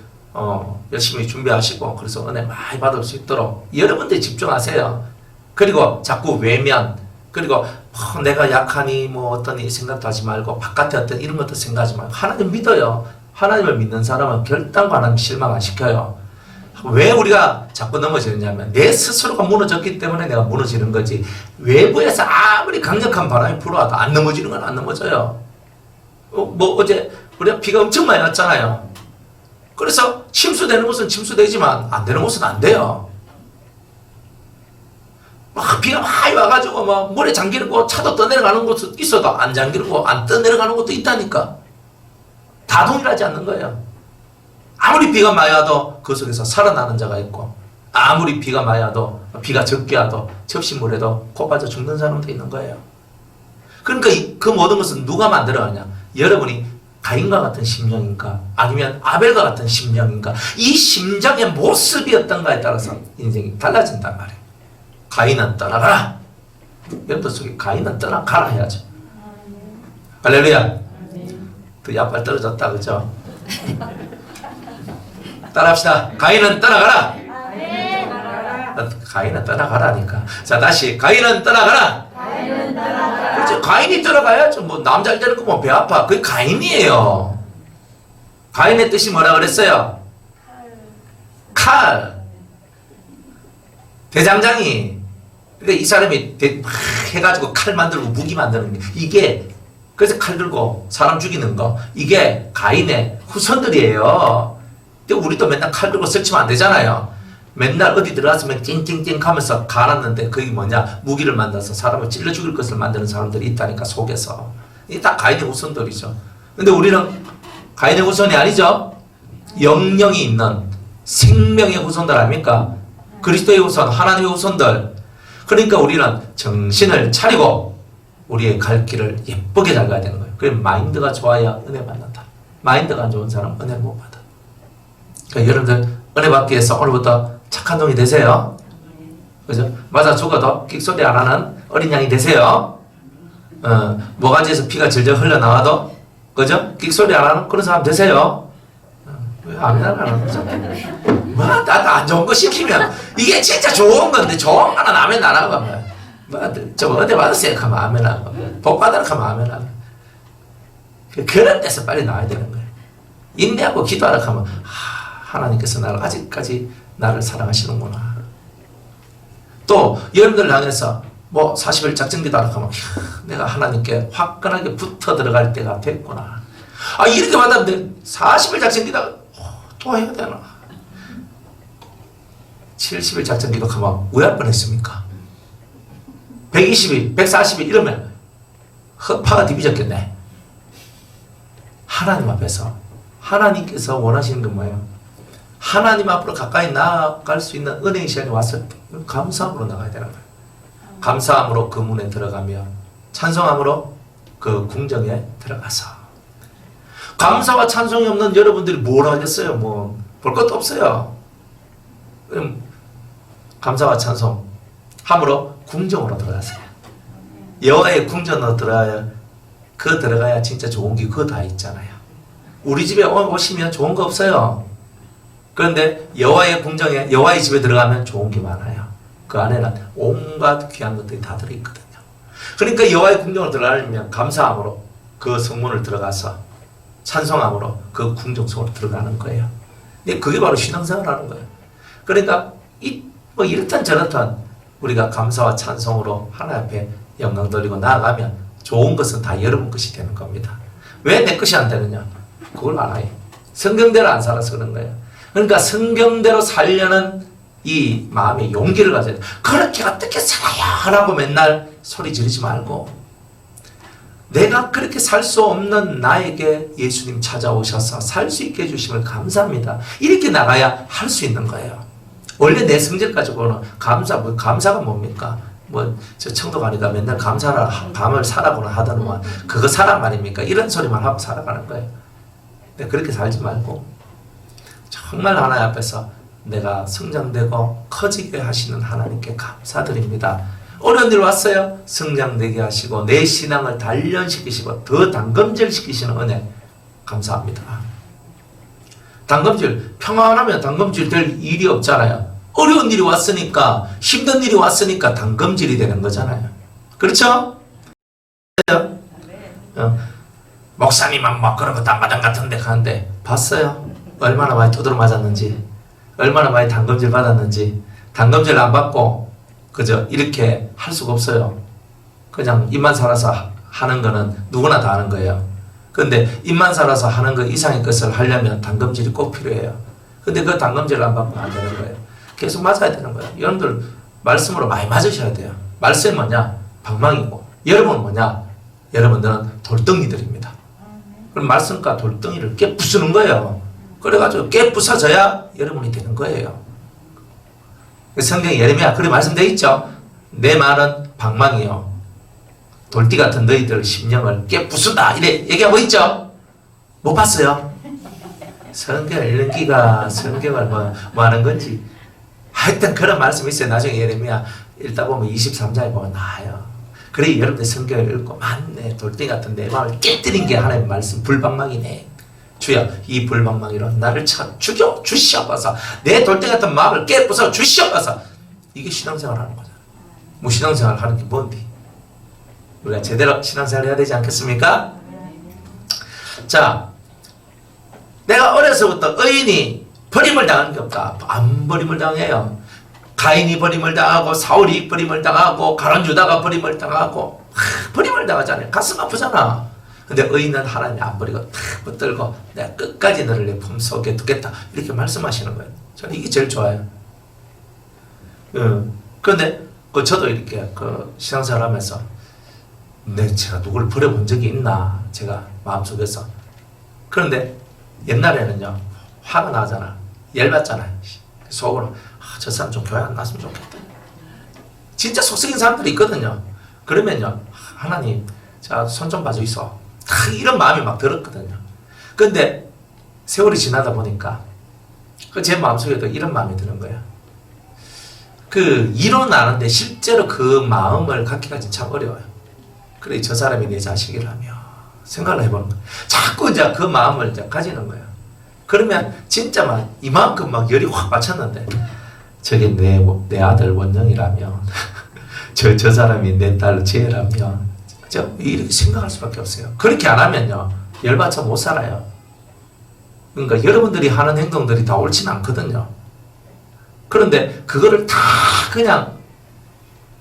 열심히 준비하시고, 그래서 은혜 많이 받을 수 있도록 여러분들이 집중하세요. 그리고 자꾸 외면, 그리고 내가 약하니 뭐 어떠니 생각도 하지 말고 바깥에 어떤 이런 것도 생각하지 말고 하나님 믿어요. 하나님을 믿는 사람은 결단과 하나님 실망 안 시켜요. 왜 우리가 자꾸 넘어지느냐면 내 스스로가 무너졌기 때문에 내가 무너지는 거지, 외부에서 아무리 강력한 바람이 불어와도 안 넘어지는 건 안 넘어져요. 어제 우리가 비가 엄청 많이 왔잖아요. 그래서 침수되는 곳은 침수되지만 안 되는 곳은 안 돼요. 막 비가 많이 와가지고 막 물에 잠기고 차도 떠내려가는 곳도 있어도 안 잠기고 안 떠내려가는 곳도 있다니까. 다 동일하지 않는 거예요. 아무리 비가 많이 와도 그 속에서 살아나는 자가 있고, 아무리 비가 많이 와도 비가 적게 와도 접시물에도 코 빠져 죽는 사람도 있는 거예요. 그러니까 그 모든 것은 누가 만들어가냐, 여러분이 가인과 같은 심령인가 아니면 아벨과 같은 심령인가, 이 심정의 모습이 어떤가에 따라서 인생이 달라진단 말이에요. 가인은 떠나가라. 여러분들 속에 가인은 떠나가라 해야죠. 할렐루야. 또 약발 떨어졌다, 그죠? 따라합시다. 가인은 떠나가라. 가인은 떠나가라니까. 자, 다시 가인은 떠나가라. 그렇죠. 가인이 떠나가야죠. 뭐 남자 되는 거 뭐 배 아파. 그게 가인이에요. 가인의 뜻이 뭐라 그랬어요? 칼. 대장장이. 그러니까 이 사람이 해가지고 칼 만들고 무기 만드는 게, 이게 그래서 칼 들고 사람 죽이는 거, 이게 가인의 후손들이에요. 근데 우리도 맨날 칼 들고 설치면 안 되잖아요. 맨날 어디 들어갔으면 찡찡찡 하면서 갈았는데 그게 뭐냐, 무기를 만들어서 사람을 찔러 죽일 것을 만드는 사람들이 있다니까, 속에서. 이게 다 가인의 후손들이죠. 근데 우리는 가인의 후손이 아니죠. 영령이 있는 생명의 후손들 아닙니까? 그리스도의 후손, 하나님의 후손들. 그러니까 우리는 정신을 차리고 우리의 갈 길을 예쁘게 잘 가야 되는 거예요. 그래서 마인드가 좋아야 은혜 받는다. 마인드가 안 좋은 사람은 은혜를 못 받아. 그러니까 여러분들 은혜 받기 위해서 오늘부터 착한 종이 되세요. 그죠? 맞아 죽어도 끽소리 안 하는 어린 양이 되세요. 모가지에서 피가 질질 흘러나와도, 그죠? 끽소리 안 하는 그런 사람 되세요. 왜 아멘 안 하는 거죠? 뭐, 나도 안 좋은 거 시키면 이게 진짜 좋은 건데 좋은 거는 아멘 안 하고, 뭐, 저 은혜 받으세요 하면 아멘 하고, 복 받으라 하면 아멘 하고. 그런 데서 빨리 나와야 되는 거예요. 인내하고 기도하라 하면, 하나님께서 나를 아직까지 나를 사랑하시는구나. 또 여러분들 향해서 뭐 40일 작정기도 하라 하면, 내가 하나님께 화끈하게 붙어 들어갈 때가 됐구나. 이렇게 받았는데 40일 작정기다 또 해야 되나? 70일 작정기도 하면 왜 할 뻔했습니까? 120일, 140일 이러면 허파가 뒤비졌겠네. 하나님 앞에서 하나님께서 원하시는 건 뭐예요? 하나님 앞으로 가까이 나아갈 수 있는 은혜의 시간이 왔을 때 감사함으로 나가야 되는 거예요. 감사함으로 그 문에 들어가며 찬송함으로 그 궁정에 들어가서, 감사와 찬송이 없는 여러분들이 뭘 하겠어요? 뭐 볼 것도 없어요. 그럼 감사와 찬송 함으로 궁정으로 들어가세요. 여호와의 궁전으로 들어가야 진짜 좋은 게 그거 다 있잖아요. 우리 집에 오시면 좋은 거 없어요. 그런데 여호와의 궁정에 여호와의 집에 들어가면 좋은 게 많아요. 그 안에는 온갖 귀한 것들이 다 들어있거든요. 그러니까 여호와의 궁정을 들어가려면 감사함으로 그 성문을 들어가서 찬송함으로 그 궁정 속으로 들어가는 거예요. 근데 그게 바로 신앙생활하는 거예요. 그러니까 뭐 이렇든 저렇든 우리가 감사와 찬송으로 하나님 앞에 영광 돌리고 나아가면 좋은 것은 다 여러분 것이 되는 겁니다. 왜 내 것이 안 되느냐? 그걸 알아요. 성경대로 안 살아서 그런 거예요. 그러니까 성경대로 살려는 이 마음의 용기를 가져야 돼. 그렇게 어떻게 살아야 하라고 맨날 소리 지르지 말고, 내가 그렇게 살 수 없는 나에게 예수님 찾아오셔서 살 수 있게 해주심을 감사합니다. 이렇게 나가야 할 수 있는 거예요. 원래 내 성질 가지고는 감사가 뭡니까? 저 청도 가니까 맨날 감사를 밤을 살아고는 하더니만 그거 사람 아닙니까? 이런 소리만 하고 살아가는 거예요. 근데 그렇게 살지 말고 정말 하나님 앞에서 내가 성장되고 커지게 하시는 하나님께 감사드립니다. 어려운 일 왔어요? 성장되게 하시고 내 신앙을 단련시키시고 더 단검질시키시는 은혜 감사합니다. 단검질, 평안하면 단검질 될 일이 없잖아요. 어려운 일이 왔으니까, 힘든 일이 왔으니까 단검질이 되는 거잖아요. 그렇죠? 목사님은 뭐 그런 것도 안 마당 같은 데 가는데 봤어요? 얼마나 많이 두드러 맞았는지, 얼마나 많이 단검질 받았는지. 단검질 안 받고 그저 이렇게 할 수가 없어요. 그냥 입만 살아서 하는 거는 누구나 다 하는 거예요. 근데 입만 살아서 하는 거 이상의 것을 하려면 단검질이 꼭 필요해요. 근데 그 단검질을 안 받으면 안 되는 거예요. 계속 맞아야 되는 거예요. 여러분들 말씀으로 많이 맞으셔야 돼요. 말씀이 뭐냐? 방망이고, 여러분은 뭐냐? 여러분들은 돌덩이들입니다. 그럼 말씀과 돌덩이를 깨부수는 거예요. 그래가지고 깨부서져야 여러분이 되는 거예요. 성경 예레미야 그렇게 말씀되어 있죠. 내 말은 방망이요, 돌띠 같은 너희들 심령을 깨부수다, 이래 얘기하고 있죠. 못 봤어요? 성경 읽기가 성경을 뭐 하는 건지. 하여튼 그런 말씀이 있어요. 나중에 예레미야 읽다 보면 23장에 보면 나와요. 그래 여러분들 성경을 읽고 맞네, 돌덩이 같은 내 마음을 깨뜨린 게 하나님의 말씀 불방망이네. 주여 이 불방망이로 나를 죽여 주시옵소서. 내 돌덩이 같은 마음을 깨부숴 주시옵소서. 이게 신앙생활 하는 거잖아요. 뭐 신앙생활 하는 게 뭔데? 우리가 제대로 신앙생활 해야 되지 않겠습니까? 자, 내가 어려서부터 의인이 버림을 당하는 게 없다. 안 버림을 당해요. 가인이 버림을 당하고, 사울이 버림을 당하고, 가룟 유다가 버림을 당하고, 버림을 당하잖아요. 가슴 아프잖아. 근데 의인은 하나님이 안 버리고 탁 붙들고 내가 끝까지 너를 내 품속에 두겠다, 이렇게 말씀하시는 거예요. 저는 이게 제일 좋아요. 그런데 저도 이렇게 신앙생활 하면서 제가 누구를 버려본 적이 있나, 제가 마음속에서. 그런데 옛날에는요, 화가 나잖아, 열받잖아요. 속으로 저 사람 좀 교회 안 났으면 좋겠다. 진짜 속썩인 사람들이 있거든요. 그러면요, 하나님 자 손 좀 봐줘 있어, 이런 마음이 막 들었거든요. 근데 세월이 지나다 보니까 제 마음속에도 이런 마음이 드는 거예요. 이론 아는데 실제로 그 마음을 갖기까지 참 어려워요. 그래 저 사람이 내 자식이라며 생각을 해보는 거예요. 자꾸 이제 그 마음을 이제 가지는 거예요. 그러면 진짜 막 이만큼 막 열이 확 받쳤는데, 저게 내 아들 원영이라면 저 사람이 내 딸 지혜라면 이렇게 생각할 수밖에 없어요. 그렇게 안 하면요, 열받쳐 못 살아요. 그러니까 여러분들이 하는 행동들이 다 옳지는 않거든요. 그런데 그거를 다 그냥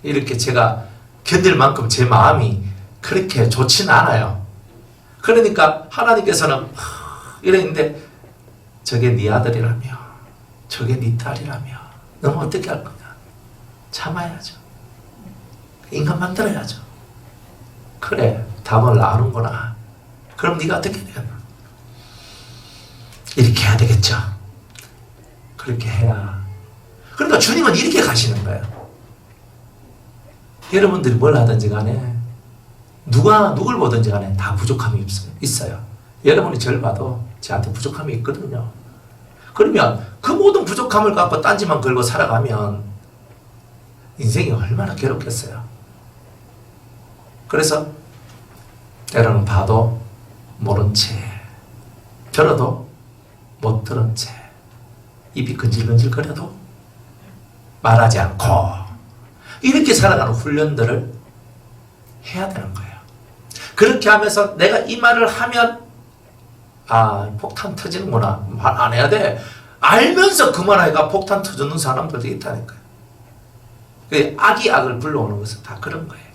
이렇게 제가 견딜 만큼 제 마음이 그렇게 좋지는 않아요. 그러니까 하나님께서는 이랬는데, 저게 네 아들이라며, 저게 네 딸이라며, 너는 어떻게 할 거냐? 참아야죠. 인간 만들어야죠. 그래, 답을 아는구나. 그럼 네가 어떻게 해야 되나? 이렇게 해야 되겠죠. 그렇게 해야. 그러니까 주님은 이렇게 가시는 거예요. 여러분들이 뭘 하든지 간에, 누굴 보든지 간에 다 부족함이 있어요. 여러분이 저를 봐도 저한테 부족함이 있거든요. 그러면 그 모든 부족함을 갖고 딴지만 걸고 살아가면 인생이 얼마나 괴롭겠어요. 그래서 때로는 봐도 모른 채 들어도 못 들은 채 입이 근질근질거려도 말하지 않고 이렇게 살아가는 훈련들을 해야 되는 거예요. 그렇게 하면서 내가 이 말을 하면 폭탄 터지는구나. 말 안 해야 돼. 알면서 그 말하니까 폭탄 터지는 사람들도 있다니까요. 악이 악을 불러오는 것은 다 그런 거예요.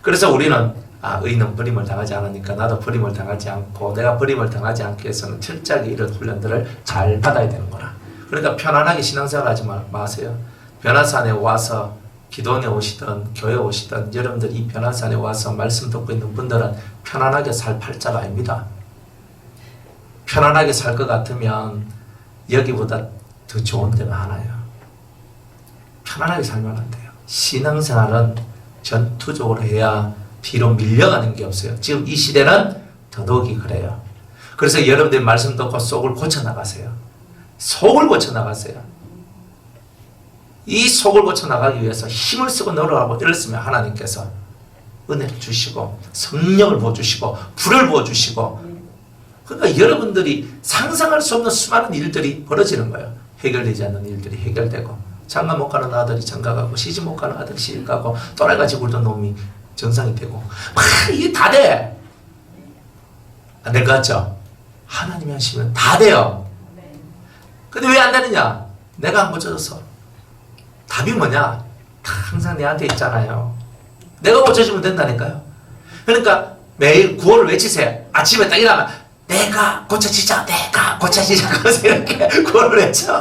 그래서 우리는 의인은 버림을 당하지 않으니까 나도 버림을 당하지 않고 내가 버림을 당하지 않기 위해서는 철저하게 이런 훈련들을 잘 받아야 되는구나. 그러니까 편안하게 신앙생활 하지 마세요. 변화산에 와서 기도원에 오시든 교회 오시든 여러분들 이 변화산에 와서 말씀 듣고 있는 분들은 편안하게 살 팔자가 아닙니다. 편안하게 살 것 같으면 여기보다 더 좋은 데가 하나요. 편안하게 살면 안 돼요. 신앙생활은 전투적으로 해야 뒤로 밀려가는 게 없어요. 지금 이 시대는 더더욱이 그래요. 그래서 여러분들 말씀 듣고 속을 고쳐나가세요. 속을 고쳐나가세요. 이 속을 고쳐나가기 위해서 힘을 쓰고 노력하고 이랬으면 하나님께서 은혜를 주시고 성령을 부어주시고 불을 부어주시고 그러니까 여러분들이 상상할 수 없는 수많은 일들이 벌어지는 거예요. 해결되지 않는 일들이 해결되고 장가 못 가는 아들이 장가 가고 시집 못 가는 아들이 시집 가고 또라이같이 굴던 놈이 정상이 되고 이게 다 돼. 안 될 것 같죠? 하나님이 하시면 다 돼요. 근데 왜 안 되느냐? 내가 안 고쳐져서. 답이 뭐냐? 항상 내한테 있잖아요. 내가 고쳐주면 된다니까요. 그러니까 매일 구호를 외치세요. 아침에 딱 일어나면 내가 고쳐지자, 내가 고쳐지자. 그래서 이렇게 구호를 외쳐.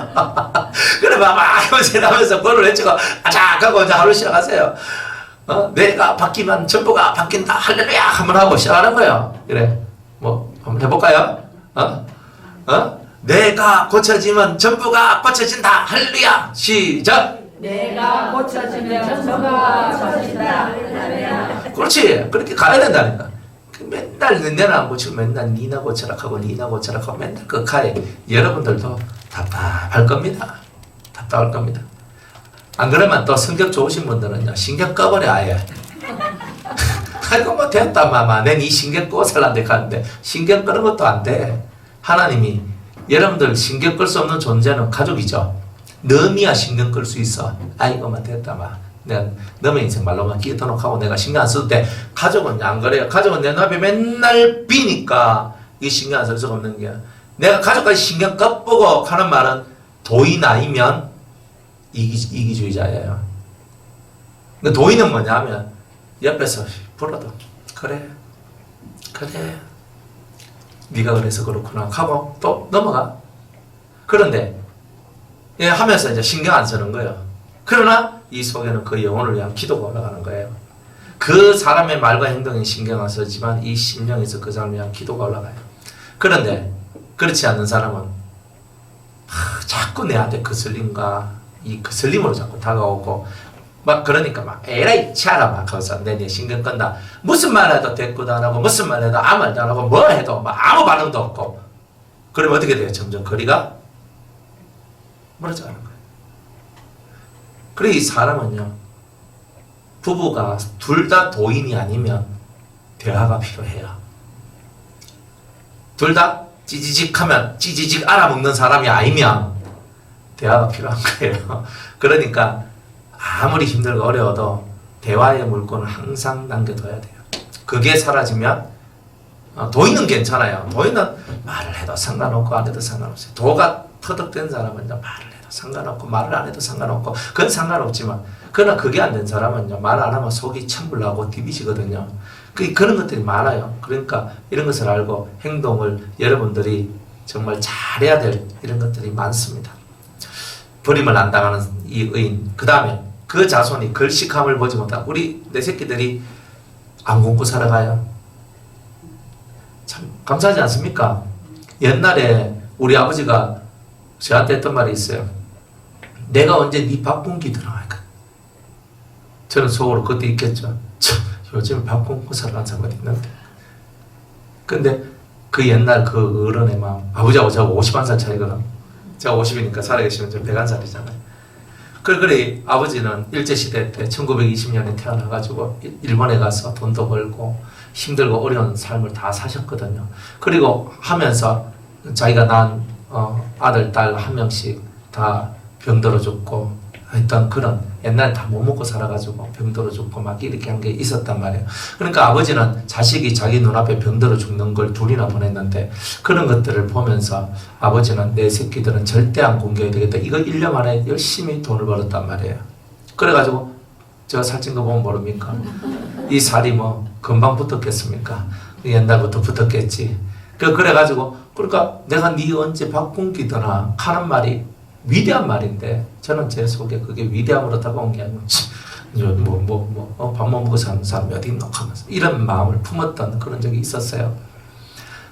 그래 막 하면서 구호를 외치고 아작 하고 이제 하루 시작하세요. 내가 바뀌면 전부가 바뀐다. 할렐루야 한번 하고 시작하는 거예요. 그래 뭐 한번 해볼까요? 내가 고쳐지면 전부가 고쳐진다. 할렐루야. 시작. 내가 고쳐지면 전부가 고쳐진다. 할렐루야. 그렇지. 그렇게 가야 된다니까. 맨날 내는 안 고치고 맨날 니나 고쳐라 하고 니나 고쳐라 하고 맨날 극하에 여러분들도 답답할 겁니다. 답답할 겁니다. 안 그러면 또 성격 좋으신 분들은요 신경 꺼버려 아예. 아이고 뭐 됐다 마마 내 니 신경 꺼 살란데 가는데 신경 끄는 것도 안 돼. 하나님이 여러분들 신경 끌 수 없는 존재는 가족이죠. 너미야 신경 끌 수 있어. 아이고만 됐다 마. 내가 너의 인생 말로만 끼어놓고 내가 신경 안 써도 돼. 가족은 안 그래요. 가족은 내 눈앞에 맨날 비니까 이 신경 안 쓸 수가 없는 게 내가 가족까지 신경 꺼보고 하는 말은 도인 아니면 이기주의자예요. 근데 도인은 뭐냐면 옆에서 불러도 그래 네가 그래서 그렇구나 하고 또 넘어가. 그런데 하면서 이제 신경 안 쓰는 거예요. 그러나 이 속에는 그 영혼을 위한 기도가 올라가는 거예요. 그 사람의 말과 행동에 신경 안 쓰지만 이 심령에서 그 사람을 위한 기도가 올라가요. 그런데 그렇지 않는 사람은 자꾸 내한테 거슬림과 이 거슬림으로 자꾸 다가오고 막 그러니까 막 에라이 치아라 막 하면서 내 신경 끈다. 무슨 말 해도 대꾸도 안 하고 무슨 말 해도 아무 말도 안 하고 뭐 해도 막 아무 반응도 없고 그러면 어떻게 돼요? 점점 거리가 멀어져가는 거예요. 그래 이 사람은요 부부가 둘 다 도인이 아니면 대화가 필요해요. 둘 다 찌지직하면 찌지직 알아먹는 사람이 아니면 대화가 필요한 거예요. 그러니까 아무리 힘들고 어려워도 대화의 물건을 항상 남겨둬야 돼요. 그게 사라지면 도인은 괜찮아요. 도인은 말을 해도 상관없고 안 해도 상관없어요. 도가 터득된 사람은 말을 해도 상관없고 말을 안 해도 상관없고 그건 상관없지만 그러나 그게 안 된 사람은요 말 안 하면 속이 찬불나고 뒤비지거든요. 그런 것들이 많아요. 그러니까 이런 것을 알고 행동을 여러분들이 정말 잘해야 될 이런 것들이 많습니다. 버림을 안 당하는 이 의인, 그 다음에 그 자손이 걸식함을 보지 못하고 우리 내 새끼들이 안 굶고 살아가요. 참 감사하지 않습니까? 옛날에 우리 아버지가 저한테 했던 말이 있어요. 내가 언제 네 밥 굶기 들어갈까? 저는 속으로 그때 있겠죠. 요즘에 밥 굶고 살아가는 사람이 있는데. 근데 그 옛날 그 어른의 마음, 아버지하고 저하고 51살 차이거든. 제가 50이니까 살아계시면 좀 101살이잖아요. 그래 아버지는 일제시대 때 1920년에 태어나가지고 일본에 가서 돈도 벌고 힘들고 어려운 삶을 다 사셨거든요. 그리고 하면서 자기가 낳은 아들, 딸 한 명씩 다 병들어 죽고 했던 그런 옛날에 다 못 먹고 살아가지고 병들어 죽고 막 이렇게 한 게 있었단 말이에요. 그러니까 아버지는 자식이 자기 눈앞에 병들어 죽는 걸 둘이나 보냈는데 그런 것들을 보면서 아버지는 내 새끼들은 절대 안 공개해야 되겠다. 이거 1년 만에 열심히 돈을 벌었단 말이에요. 그래가지고 제가 살찐 거 보면 모릅니까? 이 살이 뭐 금방 붙었겠습니까? 옛날부터 붙었겠지. 그래가지고 그러니까 내가 네 언제 바꾼기더나 하는 말이 위대한 말인데 저는 제 속에 그게 위대함으로 다가온 게 아니고 밥 못 먹고 사는 사람이 어디 있노 하면서 이런 마음을 품었던 그런 적이 있었어요.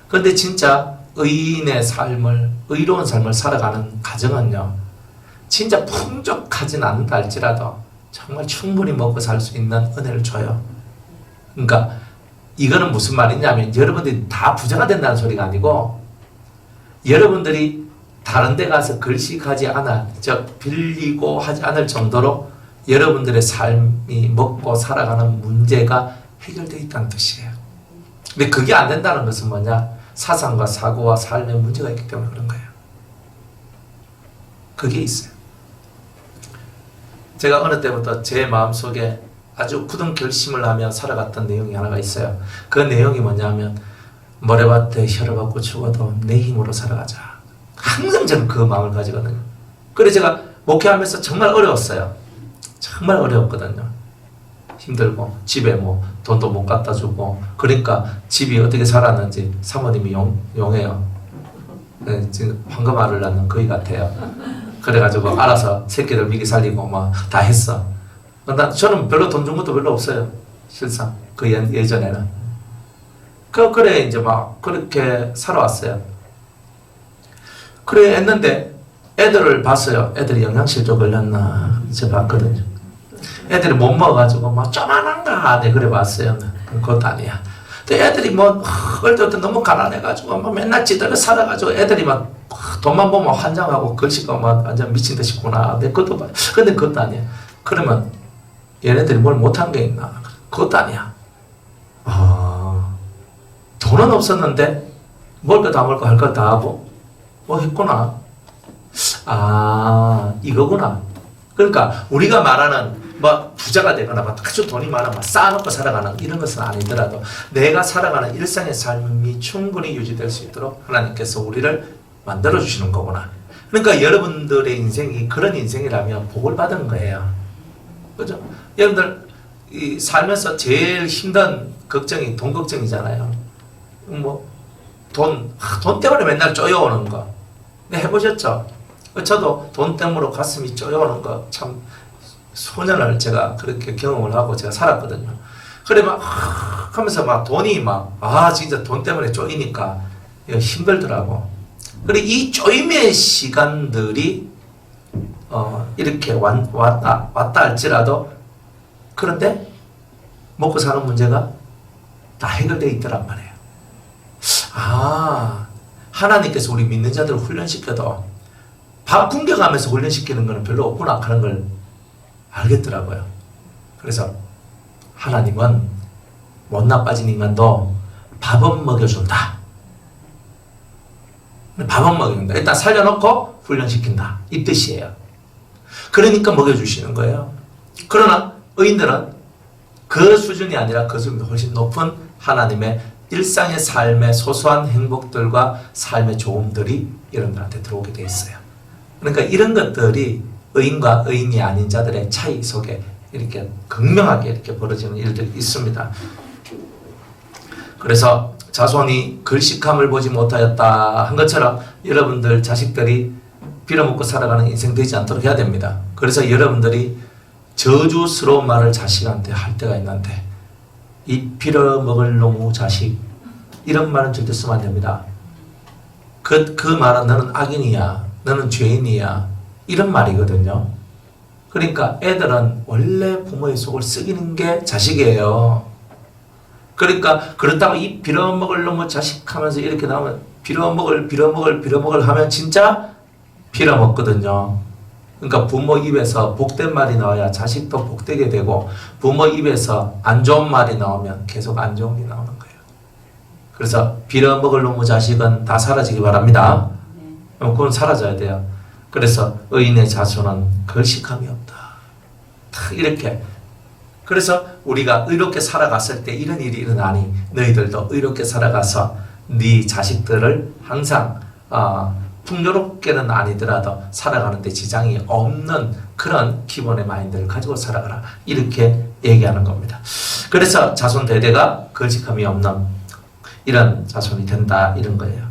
그런데 진짜 의인의 삶을 의로운 삶을 살아가는 가정은요 진짜 풍족하진 않다 할지라도 정말 충분히 먹고 살 수 있는 은혜를 줘요. 그러니까 이거는 무슨 말이냐면 여러분들이 다 부자가 된다는 소리가 아니고 여러분들이 다른 데 가서 걸식하지 않아, 즉 빌리고 하지 않을 정도로 여러분들의 삶이 먹고 살아가는 문제가 해결되어 있다는 뜻이에요. 근데 그게 안 된다는 것은 뭐냐? 사상과 사고와 삶에 문제가 있기 때문에 그런 거예요. 그게 있어요. 제가 어느 때부터 제 마음속에 아주 굳은 결심을 하며 살아갔던 내용이 하나가 있어요. 그 내용이 뭐냐면 모래밭에 혀를 받고 죽어도 내 힘으로 살아가자. 항상 저는 그 마음을 가지거든요. 그래서 제가 목회하면서 정말 어려웠어요. 정말 어려웠거든요. 힘들고 집에 뭐 돈도 못 갖다 주고 그러니까 집이 어떻게 살았는지 사모님이 용해요. 네, 지금 황금알을 낳는 거위 같아요. 그래가지고 알아서 새끼들 미리 살리고 막 다 했어. 저는 별로 돈 준 것도 별로 없어요. 실상 그 예전에는. 그래 이제 막 그렇게 살아왔어요. 그래 했는데 애들을 봤어요. 애들이 영양실조 걸렸나 제가 봤거든요. 애들이 못 먹어가지고 막 쪼만한가 네 그래 봤어요. 그것도 아니야. 근데 애들이 뭐 어릴 때부터 너무 가난해가지고 막 맨날 지들을 살아가지고 애들이 막 돈만 보면 환장하고 걸치고 막 완전 미친 듯이 구나. 내 그것도 봐. 근데 그것도 아니야. 그러면 얘네들이 뭘 못한 게 있나? 그것도 아니야. 돈은 없었는데 먹을 거 다 먹을 거 할 거 다 하고 뭐 했구나. 이거구나. 그러니까 우리가 말하는 뭐 부자가 되거나 막 아주 돈이 많아 막 쌓아놓고 살아가는 이런 것은 아니더라도 내가 살아가는 일상의 삶이 충분히 유지될 수 있도록 하나님께서 우리를 만들어 주시는 거구나. 그러니까 여러분들의 인생이 그런 인생이라면 복을 받은 거예요. 그죠? 여러분들 이 살면서 제일 힘든 걱정이 돈 걱정이잖아요. 뭐 돈 때문에 맨날 쪼여오는 거. 네, 해보셨죠? 저도 돈 때문에 가슴이 쪼여오는 거 참 소년을 제가 그렇게 경험을 하고 제가 살았거든요. 그래 막 하면서 막 돈이 막 진짜 돈 때문에 쪼이니까 힘들더라고. 그래 이 쪼임의 시간들이 이렇게 왔다 할지라도 그런데 먹고 사는 문제가 다 해결되어 있더란 말이에요. 하나님께서 우리 믿는 자들을 훈련시켜도 밥 굶겨가면서 훈련시키는 것은 별로 없구나 하는 걸 알겠더라고요. 그래서 하나님은 못 나빠진 인간도 밥은 먹여준다. 밥은 먹여준다. 일단 살려놓고 훈련시킨다. 이 뜻이에요. 그러니까 먹여주시는 거예요. 그러나 의인들은 그 수준이 아니라 그 수준보다 훨씬 높은 하나님의 일상의 삶의 소소한 행복들과 삶의 좋음들이 여러분들한테 들어오게 돼 있어요. 그러니까 이런 것들이 의인과 의인이 아닌 자들의 차이 속에 이렇게 극명하게 이렇게 벌어지는 일들이 있습니다. 그래서 자손이 글식함을 보지 못하였다 한 것처럼 여러분들 자식들이 빌어먹고 살아가는 인생 되지 않도록 해야 됩니다. 그래서 여러분들이 저주스러운 말을 자식한테 할 때가 있는데 이 빌어먹을 놈의 자식 이런 말은 절대 쓰면 안 됩니다. 그 말은 너는 악인이야. 너는 죄인이야. 이런 말이거든요. 그러니까 애들은 원래 부모의 속을 썩이는 게 자식이에요. 그러니까 그렇다고 이 빌어먹을 놈의 자식 하면서 이렇게 나오면 빌어먹을 하면 진짜 빌어먹거든요. 그러니까 부모 입에서 복된 말이 나와야 자식도 복되게 되고 부모 입에서 안 좋은 말이 나오면 계속 안 좋은 게 나오는 거예요. 그래서 빌어먹을 놈의 자식은 다 사라지기 바랍니다. 그건 사라져야 돼요. 그래서 의인의 자손은 걸식함이 없다. 다 이렇게. 그래서 우리가 의롭게 살아갔을 때 이런 일이 일어나니 너희들도 의롭게 살아가서 네 자식들을 항상 풍요롭게는 아니더라도 살아가는데 지장이 없는 그런 기본의 마인드를 가지고 살아가라. 이렇게 얘기하는 겁니다. 그래서 자손 대대가 걸직함이 없는 이런 자손이 된다. 이런 거예요.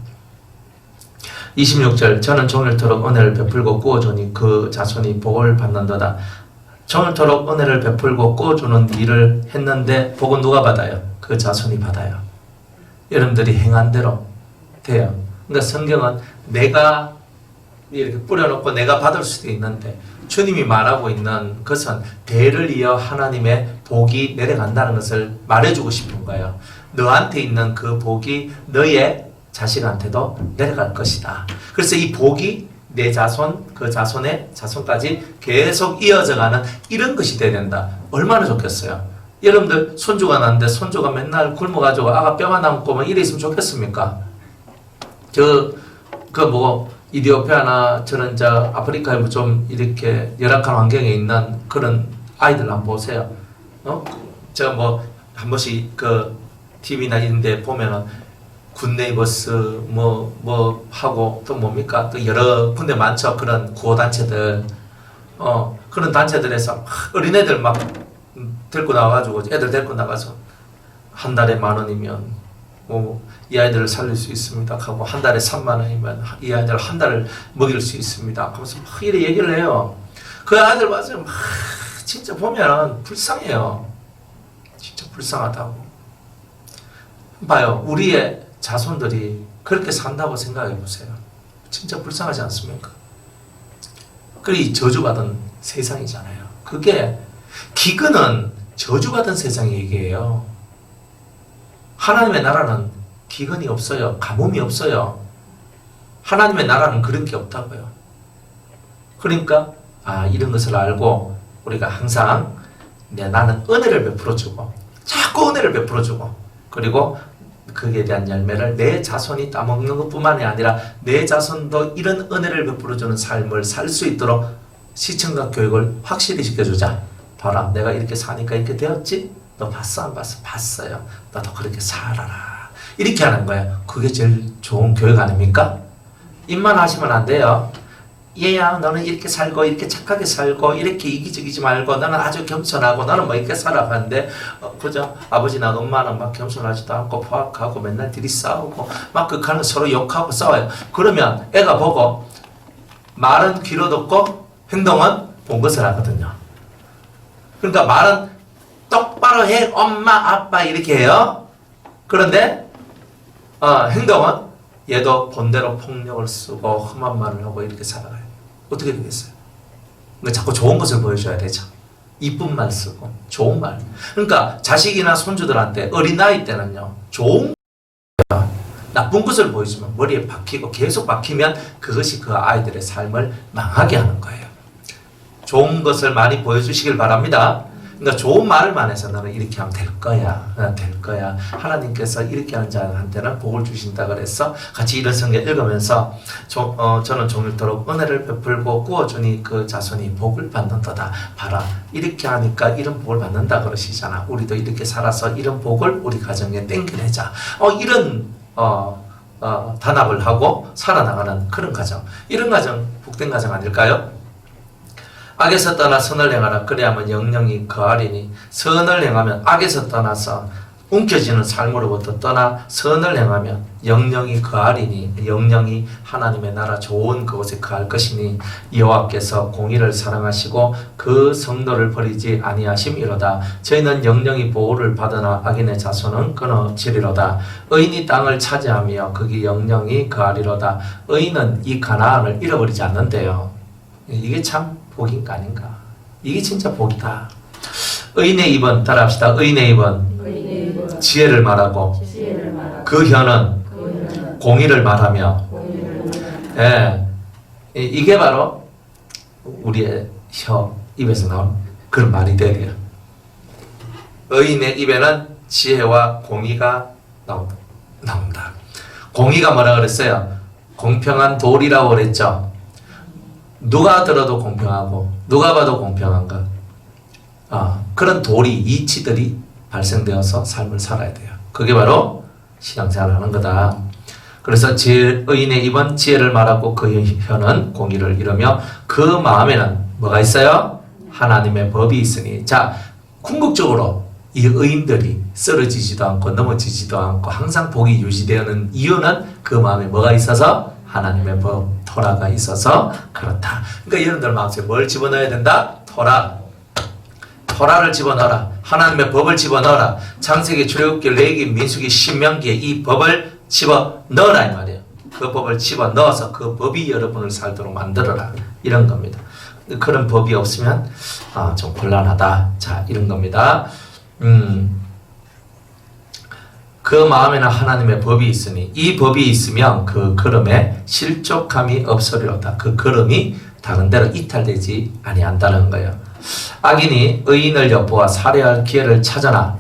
26절 저는 종일토록 은혜를 베풀고 꾸어주니 그 자손이 복을 받는도다. 종일토록 은혜를 베풀고 꾸어주는 일을 했는데 복은 누가 받아요? 그 자손이 받아요. 여러분들이 행한 대로 돼요. 그러니까 성경은 내가 이렇게 뿌려놓고 내가 받을 수도 있는데 주님이 말하고 있는 것은 대를 이어 하나님의 복이 내려간다는 것을 말해주고 싶은 거예요. 너한테 있는 그 복이 너의 자식한테도 내려갈 것이다. 그래서 이 복이 내 자손, 그 자손의 자손까지 계속 이어져가는 이런 것이 돼야 된다. 얼마나 좋겠어요. 여러분들 손주가 났는데 손주가 맨날 굶어가지고 아가 뼈만 남고 뭐 이래 있으면 좋겠습니까? 이디오피아나 저런 아프리카에 좀 이렇게 열악한 환경에 있는 그런 아이들 한번 보세요. 제가 한 번씩 TV나 이런 데 보면은 굿네이버스 하고 또 뭡니까? 또 여러 군데 많죠. 그런 구호단체들. 그런 단체들에서 어린애들 막 데리고 나와가지고 애들 데리고 나가서 한 달에 10,000원이면 이 아이들을 살릴 수 있습니다 하고 한 달에 30,000원이면 이 아이들을 한 달을 먹일 수 있습니다 하면서 막 이래 얘기를 해요. 그 아이들 맞아요. 진짜 보면 불쌍해요. 진짜 불쌍하다고. 봐요. 우리의 자손들이 그렇게 산다고 생각해 보세요. 진짜 불쌍하지 않습니까? 그게 저주받은 세상이잖아요. 그게 기근은 저주받은 세상 얘기예요. 하나님의 나라는 기근이 없어요. 가뭄이 없어요. 하나님의 나라는 그런 게 없다고요. 그러니까 이런 것을 알고 우리가 항상 나는 은혜를 베풀어주고 자꾸 은혜를 베풀어주고 그리고 거기에 대한 열매를 내 자손이 따먹는 것뿐만이 아니라 내 자손도 이런 은혜를 베풀어주는 삶을 살 수 있도록 시청각 교육을 확실히 시켜주자. 봐라, 내가 이렇게 사니까 이렇게 되었지? 너 봤어 안 봤어? 봤어요. 너도 그렇게 살아라. 이렇게 하는 거예요. 그게 제일 좋은 교육 아닙니까? 입만 하시면 안 돼요. 얘야 너는 이렇게 살고 이렇게 착하게 살고 이렇게 이기적이지 말고 너는 아주 겸손하고 너는 뭐 이렇게 살아가는데 그죠? 아버지나 엄마는 막 겸손하지도 않고 포악하고 맨날 둘이 싸우고 막 극하는 서로 욕하고 싸워요. 그러면 애가 보고 말은 귀로 듣고 행동은 본 것을 하거든요. 그러니까 말은 똑바로 해 엄마 아빠 이렇게 해요. 그런데 행동은 얘도 본대로 폭력을 쓰고 험한 말을 하고 이렇게 살아가요. 어떻게 되겠어요? 그러니까 자꾸 좋은 것을 보여줘야 되죠. 이쁜 말 쓰고 좋은 말. 그러니까 자식이나 손주들한테 어린 나이 때는요. 좋은 나쁜 것을 보여주면 머리에 박히고 계속 박히면 그것이 그 아이들의 삶을 망하게 하는 거예요. 좋은 것을 많이 보여주시길 바랍니다. 그러니까 좋은 말만 해서 너는 이렇게 하면 될 거야. 될 거야. 하나님께서 이렇게 하는 자한테는 복을 주신다 그래서 같이 이런 성경 읽으면서 저는 종일토록 은혜를 베풀고 꾸어주니 그 자손이 복을 받는도다. 봐라. 이렇게 하니까 이런 복을 받는다 그러시잖아. 우리도 이렇게 살아서 이런 복을 우리 가정에 땡겨내자. 이런 단합을 하고 살아나가는 그런 가정. 이런 가정 복된 가정 아닐까요? 악에서 떠나 선을 행하라. 그래야만 영영이 거하리니 선을 행하면 악에서 떠나서 움켜쥐는 삶으로부터 떠나 선을 행하면 영영이 거하리니 영영이 하나님의 나라 좋은 그곳에 거할 것이니 여호와께서 공의를 사랑하시고 그 성도를 버리지 아니하심이로다. 저희는 영영이 보호를 받으나 악인의 자손은 끊어지리로다. 의인이 땅을 차지하며 거기 영영이 거하리로다. 의인은 이 가나안을 잃어버리지 않는데요. 이게 참 복인가 아닌가? 이게 진짜 복이다. 의인의 입은 따라합시다. 의인의 입은 지혜를 말하고 그 혀는 공의를 말하며 예, 이게 바로 우리의 입에서 나온 그런 말이 돼야 돼요. 의인의 입에는 지혜와 공의가 나온다. 공의가 뭐라 그랬어요? 공평한 도리라고 그랬죠. 누가 들어도 공평하고 누가 봐도 공평한가? 그런 도리, 이치들이 발생되어서 삶을 살아야 돼요. 그게 바로 신앙생활을 하는 거다. 그래서 의인의 입은 지혜를 말하고 그 혀는 공의를 이루며 그 마음에는 뭐가 있어요? 하나님의 법이 있으니. 자, 궁극적으로 이 의인들이 쓰러지지도 않고 넘어지지도 않고 항상 복이 유지되는 이유는 그 마음에 뭐가 있어서? 하나님의 법, 토라가 있어서 그렇다. 그러니까 여러분들 마음속에 뭘 집어넣어야 된다? 토라를 집어넣어라. 하나님의 법을 집어넣어라. 창세기, 출애굽기, 레위기, 민수기, 신명기에 이 법을 집어넣어라 이 말이에요. 그 법을 집어넣어서 그 법이 여러분을 살도록 만들어라. 이런 겁니다. 그런 법이 없으면 좀 곤란하다. 자, 이런 겁니다. 그 마음에는 하나님의 법이 있으니 이 법이 있으면 그 걸음에 실족함이 없으리로다. 그 걸음이 다른 데로 이탈되지 아니한다는 거예요. 악인이 의인을 엿보아 살해할 기회를 찾아나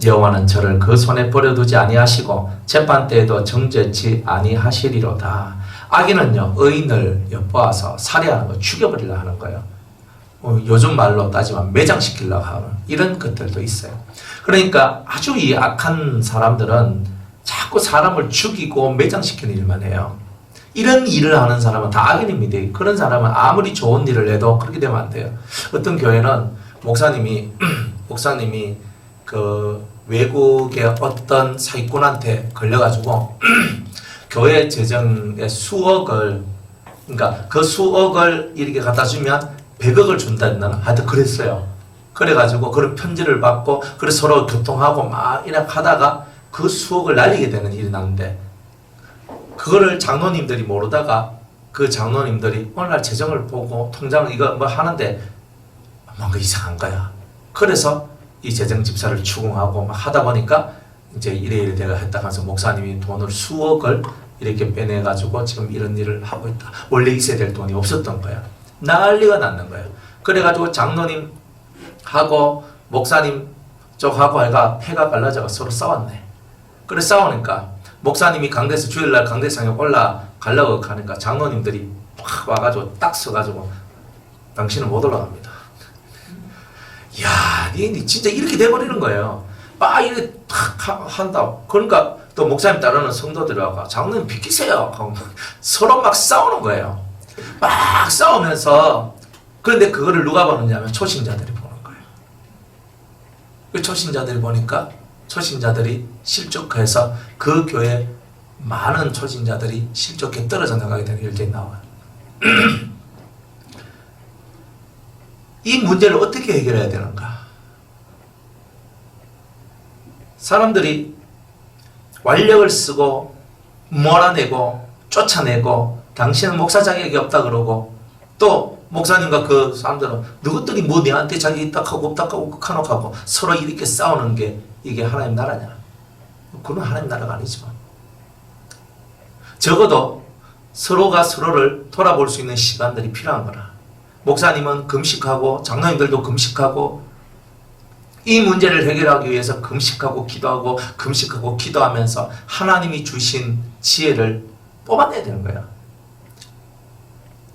여호와는 저를 그 손에 버려두지 아니하시고 재판 때에도 정죄치 아니하시리로다. 악인은요, 의인을 엿보아서 살해하는 거, 죽여버리려 하는 거예요. 요즘 말로 따지면 매장시키려고 하는 이런 것들도 있어요. 그러니까 아주 이 악한 사람들은 자꾸 사람을 죽이고 매장시키는 일만 해요. 이런 일을 하는 사람은 다 악인입니다. 그런 사람은 아무리 좋은 일을 해도 그렇게 되면 안 돼요. 어떤 교회는 목사님이 그 외국의 어떤 사기꾼한테 걸려가지고 교회 재정의 수억을, 그러니까 그 수억을 이렇게 갖다 주면 100억을 준다는, 하여튼 그랬어요. 그래가지고 그런 편지를 받고 그래서 서로 교통하고 막 이렇게 하다가 그 수억을 날리게 되는 일이 났는데, 그거를 장로님들이 모르다가 그 장로님들이 오늘날 재정을 보고 통장을 이거 뭐 하는데 뭔가 이상한 거야. 그래서 이 재정 집사를 추궁하고 막 하다 보니까 이제 이래 내가 했다 하면서 목사님이 돈을 수억을 이렇게 빼내가지고 지금 이런 일을 하고 있다. 원래 있어야 될 돈이 없었던 거야. 난리가 났는 거예요. 그래가지고 장로님하고 목사님 쪽하고 애가 패가 갈라져가 서로 싸웠네. 그래 싸우니까 목사님이 강대에서 주일날 강대상에 올라가려고 하니까 장로님들이 확 와가지고 딱 서가지고 당신은 못 올라갑니다. 이야, 니 진짜 이렇게 돼버리는 거예요. 막 이렇게 탁 한다. 그러니까 또 목사님 따르는 성도들하고 장로님 비키세요 하고 서로 막 싸우는 거예요. 막 싸우면서, 그런데 그거를 누가 보느냐면 초신자들이 보는 거예요. 그 초신자들이 보니까 초신자들이 실족해서 그 교회 많은 초신자들이 실족해 떨어져 나가게 되는 일들이 나와요. 이 문제를 어떻게 해결해야 되는가? 사람들이 완력을 쓰고 몰아내고 쫓아내고 당신은 목사 자격이 없다 그러고, 또 목사님과 그 사람들은 너희들이 뭐 내한테 자격이 있다 하고 없다 하고 극한하고 서로 이렇게 싸우는 게 이게 하나님 나라냐? 그건 하나님 나라가 아니지만 적어도 서로가 서로를 돌아볼 수 있는 시간들이 필요한 거라. 목사님은 금식하고 장로님들도 금식하고 이 문제를 해결하기 위해서 금식하고 기도하고 금식하고 기도하면서 하나님이 주신 지혜를 뽑아내야 되는 거야.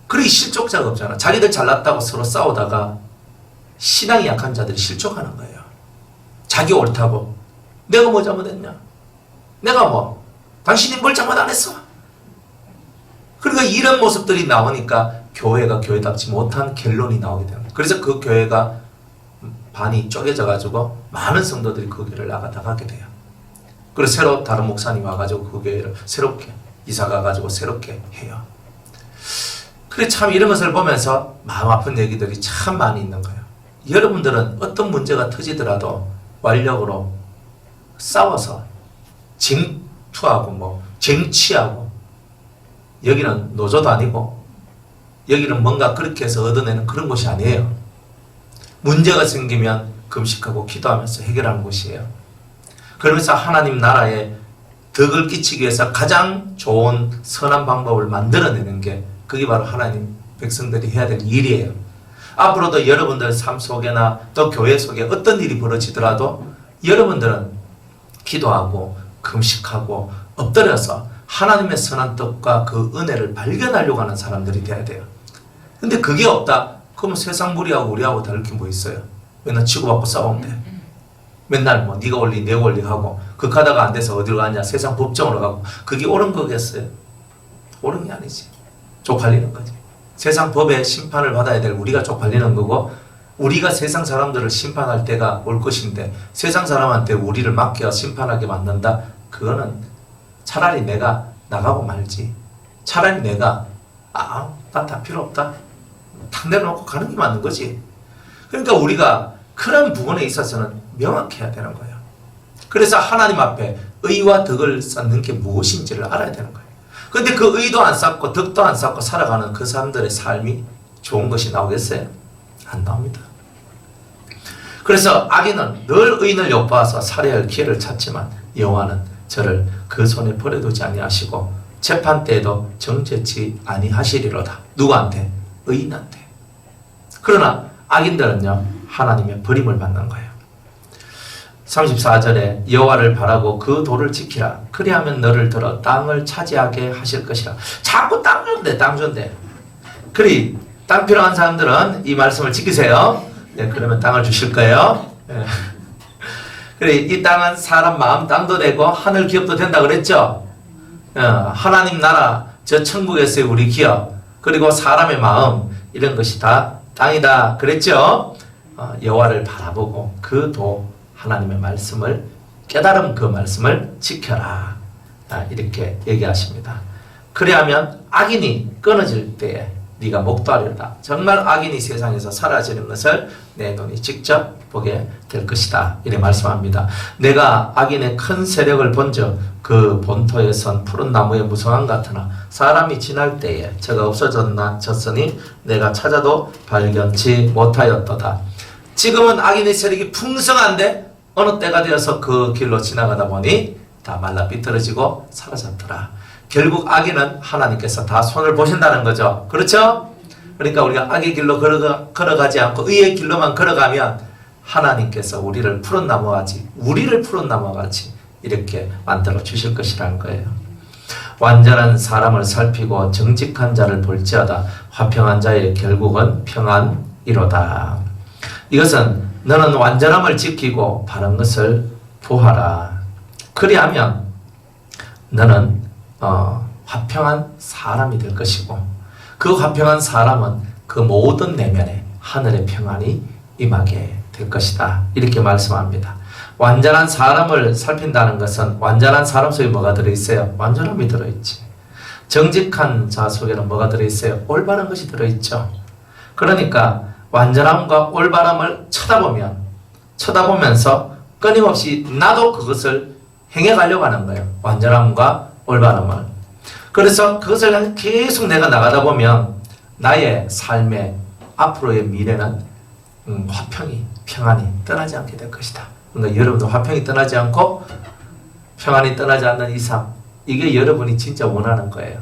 그러기 실족자가 없잖아. 자기들 잘났다고 서로 싸우다가 신앙이 약한 자들이 실족하는 거예요. 자기 옳다고. 내가 뭐 잘못했냐? 내가 뭐? 당신이 뭘 잘못 안 했어? 그러니까 이런 모습들이 나오니까 교회가 교회답지 못한 결론이 나오게 되는 거예요. 그래서 그 교회가 반이 쪼개져 가지고 많은 성도들이 그 교회를 나가게 돼요. 그래서 새로 다른 목사님이 와가지고 그 교회를 새롭게 이사 가가지고 새롭게 해요. 그래 참 이런 것을 보면서 마음 아픈 얘기들이 참 많이 있는 거예요. 여러분들은 어떤 문제가 터지더라도 완력으로 싸워서 쟁투하고 뭐 쟁취하고, 여기는 노조도 아니고 여기는 뭔가 그렇게 해서 얻어내는 그런 곳이 아니에요. 문제가 생기면 금식하고 기도하면서 해결하는 곳이에요. 그러면서 하나님 나라에 덕을 끼치기 위해서 가장 좋은 선한 방법을 만들어내는 게, 그게 바로 하나님 백성들이 해야 되는 일이에요. 앞으로도 여러분들 삶 속에나 또 교회 속에 어떤 일이 벌어지더라도 여러분들은 기도하고 금식하고 엎드려서 하나님의 선한 뜻과 그 은혜를 발견하려고 하는 사람들이 돼야 돼요. 근데 그게 없다? 그러면 세상 무리하고 우리하고 다를 게 뭐 있어요? 맨날 치고받고 싸우면 돼. 맨날 뭐 네가 올리 내가 올리 하고 극하다가 안 돼서 어디로 가냐? 세상 법정으로 가고. 그게 옳은 거겠어요? 옳은 게 아니지. 쪽팔리는 거지. 세상 법의 심판을 받아야 될 우리가 쪽팔리는 거고, 우리가 세상 사람들을 심판할 때가 올 것인데 세상 사람한테 우리를 맡겨 심판하게 만든다? 그거는 차라리 내가 나가고 말지. 차라리 내가 난 다 필요 없다. 탁 내려놓고 가는 게 맞는 거지. 그러니까 우리가 그런 부분에 있어서는 명확해야 되는 거예요. 그래서 하나님 앞에 의와 덕을 쌓는 게 무엇인지를 알아야 되는 거예요. 그런데 그 의도 안 쌓고 덕도 안 쌓고 살아가는 그 사람들의 삶이 좋은 것이 나오겠어요? 안 나옵니다. 그래서 악인은 늘 의인을 엿보아서 살해야 할 기회를 찾지만 여호와는 저를 그 손에 버려두지 아니하시고 재판 때에도 정죄치 아니하시리로다. 누구한테? 의인한테. 그러나 악인들은요, 하나님의 버림을 받는 거예요. 34절에 여호와를 바라고 그 도를 지키라. 그리하면 너를 들어 땅을 차지하게 하실 것이라. 자꾸 땅 준대, 땅 준대. 그리 땅 필요한 사람들은 이 말씀을 지키세요. 네, 그러면 땅을 주실 거예요. 네. 그래, 이 땅은 사람 마음 땅도 되고 하늘 기업도 된다 그랬죠. 하나님 나라, 저 천국에서의 우리 기업, 그리고 사람의 마음, 이런 것이 다 땅이다 그랬죠. 여호와를 바라보고 그 도 하나님의 말씀을 깨달음 그 말씀을 지켜라. 이렇게 얘기하십니다. 그래야면 악인이 끊어질 때에 네가 목도하리로다. 정말 악인이 세상에서 사라지는 것을 내 눈이 직접 보게 될 것이다. 이렇게 말씀합니다. 내가 악인의 큰 세력을 본즉 그 본토에 선 푸른 나무의 무성함 같으나 사람이 지날 때에 저가 없어졌으니 내가 찾아도 발견치 못하였도다. 지금은 악인의 세력이 풍성한데 어느 때가 되어서 그 길로 지나가다 보니 다 말라 삐뚤어지고 사라졌더라. 결국 악인은 하나님께서 다 손을 보신다는 거죠. 그렇죠? 그러니까 우리가 악의 길로 걸어가지 않고 의의 길로만 걸어가면 하나님께서 우리를 푸른 나무같이 이렇게 만들어 주실 것이라는 거예요. 완전한 사람을 살피고 정직한 자를 볼지어다. 화평한 자의 결국은 평안이로다. 이것은 너는 완전함을 지키고 바른 것을 보아라. 그리하면 너는 화평한 사람이 될 것이고 그 화평한 사람은 그 모든 내면에 하늘의 평안이 임하게 될 것이다. 이렇게 말씀합니다. 완전한 사람을 살핀다는 것은 완전한 사람 속에 뭐가 들어있어요? 완전함이 들어있지. 정직한 자 속에는 뭐가 들어있어요? 올바른 것이 들어있죠. 그러니까 완전함과 올바름을 쳐다보면서 끊임없이 나도 그것을 행해가려고 하는 거예요. 완전함과 올바름을. 그래서 그것을 향해 계속 내가 나가다 보면 나의 삶의 앞으로의 미래는 화평이, 평안이 떠나지 않게 될 것이다. 그러니까 여러분도 화평이 떠나지 않고 평안이 떠나지 않는 이상, 이게 여러분이 진짜 원하는 거예요.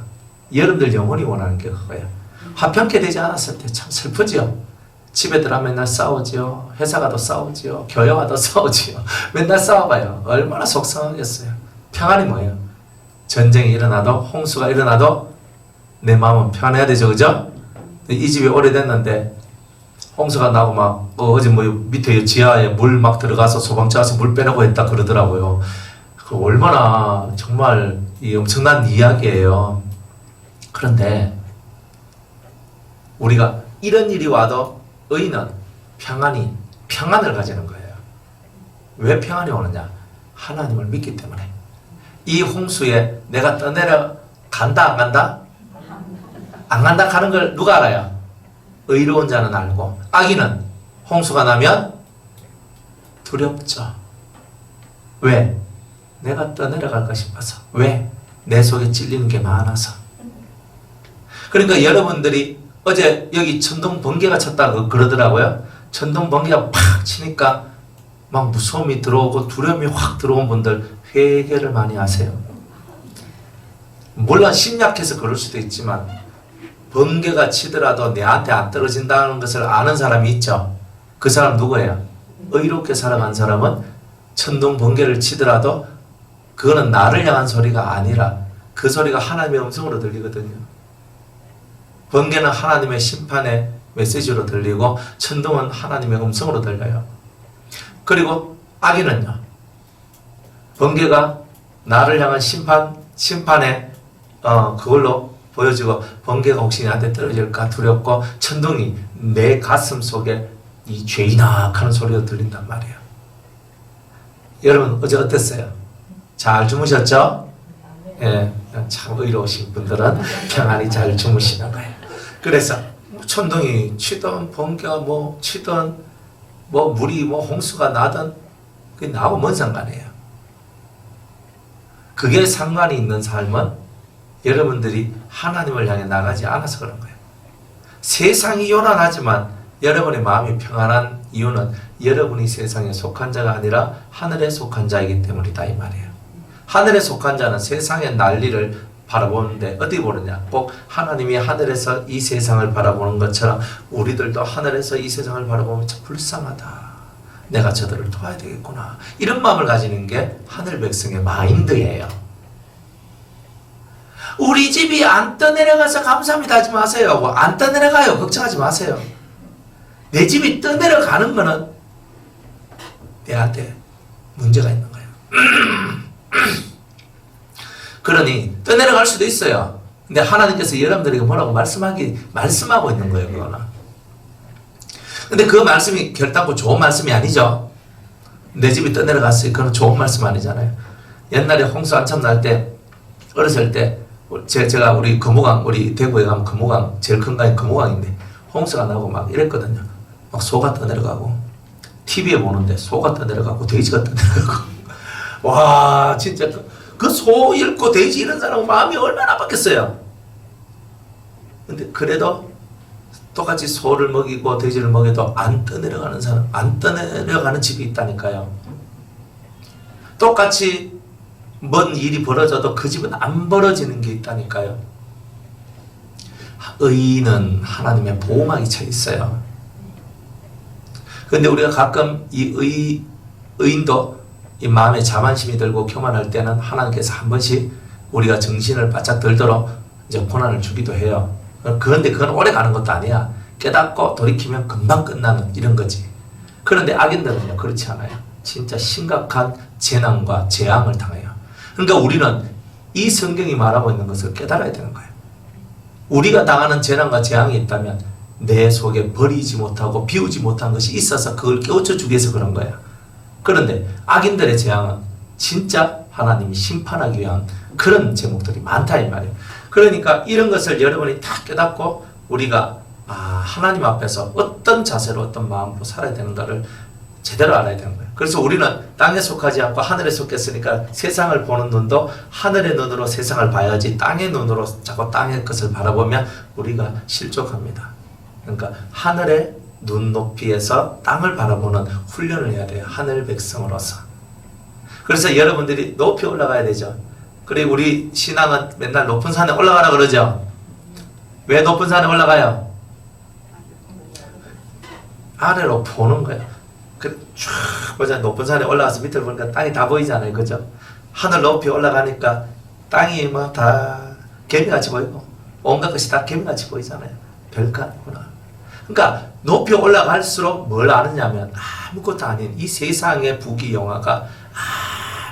여러분들 영혼이 원하는 게 그거예요. 화평케 되지 않았을 때 참 슬프지요. 집에 들어가면 맨날 싸우지요. 회사 가도 싸우지요. 교회 와도 싸우지요. 맨날 싸워봐요. 얼마나 속상하겠어요. 평안이 뭐예요? 전쟁이 일어나도, 홍수가 일어나도 내 마음은 편해야 되죠. 그죠? 이 집이 오래됐는데 홍수가 나고 막 어제 뭐 밑에 지하에 물 막 들어가서 소방차 와서 물 빼라고 했다 그러더라고요. 그 얼마나 정말 이 엄청난 이야기예요. 그런데 우리가 이런 일이 와도 의인은 평안을 가지는 거예요. 왜 평안이 오느냐? 하나님을 믿기 때문에. 이 홍수에 내가 떠내려 간다 안 간다? 안 간다 가는 걸 누가 알아요? 의로운 자는 알고. 악인은 홍수가 나면 두렵죠. 왜? 내가 떠내려갈까 싶어서. 왜? 내 속에 찔리는 게 많아서. 그러니까 여러분들이 어제 여기 천둥 번개가 쳤다고 그러더라고요. 천둥 번개가 팍 치니까 막 무서움이 들어오고 두려움이 확 들어온 분들 회개를 많이 하세요. 물론 심약해서 그럴 수도 있지만 번개가 치더라도 내한테 안 떨어진다는 것을 아는 사람이 있죠. 그 사람 누구예요? 의롭게 살아간 사람은 천둥 번개를 치더라도 그거는 나를 향한 소리가 아니라 그 소리가 하나님의 음성으로 들리거든요. 번개는 하나님의 심판의 메시지로 들리고 천둥은 하나님의 음성으로 들려요. 그리고 악인은요. 번개가 나를 향한 심판의 그걸로 보여지고 번개가 혹시 나한테 떨어질까 두렵고 천둥이 내 가슴 속에 이 죄인아 하는 소리가 들린단 말이에요. 여러분 어제 어땠어요? 잘 주무셨죠? 예, 참 의로우신 분들은 평안히 잘 주무시는 거예요. 그래서 천둥이 치든 번개가 뭐 치든 뭐 물이 뭐 홍수가 나든 그게 나하고 뭔 상관이에요. 그게 상관이 있는 삶은 여러분들이 하나님을 향해 나가지 않아서 그런 거예요. 세상이 요란하지만 여러분의 마음이 평안한 이유는 여러분이 세상에 속한 자가 아니라 하늘에 속한 자이기 때문이다 이 말이에요. 하늘에 속한 자는 세상의 난리를 바라보는데 어디 보느냐? 꼭 하나님이 하늘에서 이 세상을 바라보는 것처럼 우리들도 하늘에서 이 세상을 바라보면 참 불쌍하다. 내가 저들을 도와야 되겠구나. 이런 마음을 가지는 게 하늘 백성의 마인드예요. 우리 집이 안 떠내려가서 감사합니다 하지 마세요. 뭐 안 떠내려가요. 걱정하지 마세요. 내 집이 떠내려가는 거는 내한테 문제가 있는 거예요. 그러니 떠내려갈 수도 있어요. 근데 하나님께서 여러분들에게 뭐라고 말씀하고 있는 거예요. 그거는. 근데 그 말씀이 결단코 좋은 말씀이 아니죠. 내 집이 떠내려갔어요. 그건 좋은 말씀 아니잖아요. 옛날에 홍수 한참 날 때 어렸을 때 제가 우리 금호강 우리 대구에 가면 금호강 제일 큰 강이 금호강인데 홍수가 나고 막 이랬거든요. 막 소가 떠내려가고 TV에 보는데 소가 떠내려가고 돼지가 떠내려가고 와 진짜 그 소 잃고 돼지 이런 사람은 마음이 얼마나 바뀌었어요. 근데 그래도 똑같이 소를 먹이고 돼지를 먹여도 안 떠내려가는 사람, 안 떠내려가는 집이 있다니까요. 똑같이 뭔 일이 벌어져도 그 집은 안 벌어지는 게 있다니까요. 의인은 하나님의 보호막이 쳐 있어요. 그런데 우리가 가끔 이 의인도 이 마음에 자만심이 들고 교만할 때는 하나님께서 한 번씩 우리가 정신을 바짝 들도록 이제 고난을 주기도 해요. 그런데 그건 오래 가는 것도 아니야. 깨닫고 돌이키면 금방 끝나는 이런 거지. 그런데 악인들은요 그렇지 않아요. 진짜 심각한 재난과 재앙을 당해요. 그러니까 우리는 이 성경이 말하고 있는 것을 깨달아야 되는 거예요. 우리가 당하는 재난과 재앙이 있다면 내 속에 버리지 못하고 비우지 못한 것이 있어서 그걸 깨우쳐 주기 위해서 그런 거야. 그런데 악인들의 재앙은 진짜 하나님이 심판하기 위한 그런 제목들이 많다 이 말이에요. 그러니까 이런 것을 여러분이 다 깨닫고 우리가 하나님 앞에서 어떤 자세로 어떤 마음으로 살아야 되는가를 제대로 알아야 되는 거예요. 그래서 우리는 땅에 속하지 않고 하늘에 속했으니까 세상을 보는 눈도 하늘의 눈으로 세상을 봐야지 땅의 눈으로 자꾸 땅의 것을 바라보면 우리가 실족합니다. 그러니까 하늘의 눈높이에서 땅을 바라보는 훈련을 해야 돼요. 하늘 백성으로서. 그래서 여러분들이 높이 올라가야 되죠. 그리고 우리 신앙은 맨날 높은 산에 올라가라 그러죠. 왜 높은 산에 올라가요? 아래로 보는 거예요. 쭉 보자. 높은 산에 올라가서 밑을 보니까 땅이 다 보이잖아요. 그죠? 하늘 높이 올라가니까 땅이 뭐 다 개미같이 보이고 온갖 것이 다 개미같이 보이잖아요. 별거 아니구나. 그러니까 높이 올라갈수록 뭘 아느냐면 아무것도 아닌 이 세상의 부귀영화가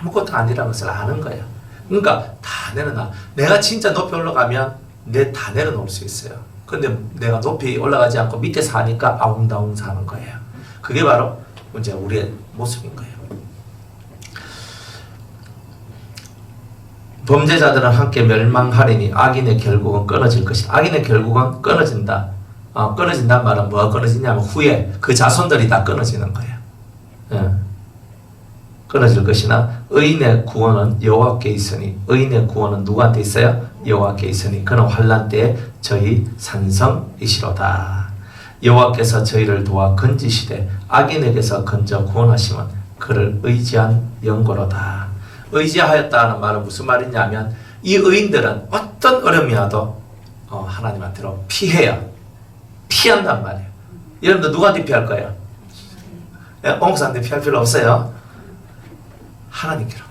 아무것도 아니라는 것을 아는 거예요. 그러니까 다 내려놔. 내가 진짜 높이 올라가면 다 내려놓을 수 있어요. 근데 내가 높이 올라가지 않고 밑에 사니까 아웅다웅 사는 거예요. 그게 바로 이제 우리의 모습인 거예요. 범죄자들은 함께 멸망하리니 악인의 결국은 끊어질 것이다. 악인의 결국은 끊어진다. 끊어진다는 말은 뭐가 끊어지냐면 후에 그 자손들이 다 끊어지는 거예요. 끊어질 것이나 의인의 구원은 여호와께 있으니 의인의 구원은 누구한테 있어요? 여호와께 있으니 그는 환난 때에 저희 산성이시로다. 여호와께서 저희를 도와 건지시되 악인에게서 건져 구원하시면 그를 의지한 영고로다. 의지하였다는 말은 무슨 말이냐면 이 의인들은 어떤 어려움이 와도 하나님한테로 피해요. 피한단 말이에요. 여러분들 누구한테 피할 거예요? 옹사한테 피할 필요 없어요. 하나님께로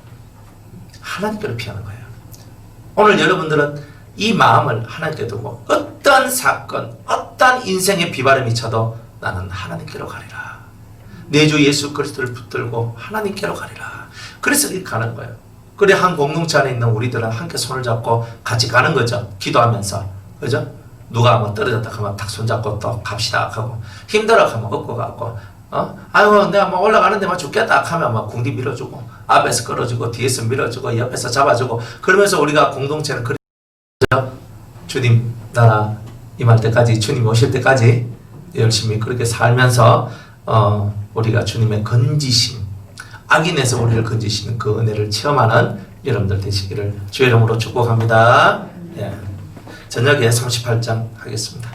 피하는 거예요. 오늘 여러분들은 이 마음을 하나님께 두고 어떤 사건, 어떤 인생의 비바람이 쳐도 나는 하나님께로 가리라. 내 주 예수 그리스도를 붙들고 하나님께로 가리라. 그래서 이렇게 가는 거예요. 그래 한 공동체 안에 있는 우리들은 함께 손을 잡고 같이 가는 거죠. 기도하면서. 그죠? 누가 뭐 떨어졌다 하면 탁 손잡고 또 갑시다 하고, 힘들어 하면 업고 가고, 아이고 내가 뭐 올라가는데 막 죽겠다 하면 막 궁디 밀어주고, 앞에서 끌어주고 뒤에서 밀어주고 옆에서 잡아주고, 그러면서 우리가 공동체는 그렇죠. 주님 나라 임할 때까지, 주님 오실 때까지 열심히 그렇게 살면서 우리가 주님의 건지심, 악인에서 우리를 건지시는 그 은혜를 체험하는 여러분들 되시기를 주의 이름으로 축복합니다. 예. 저녁에 38장 하겠습니다.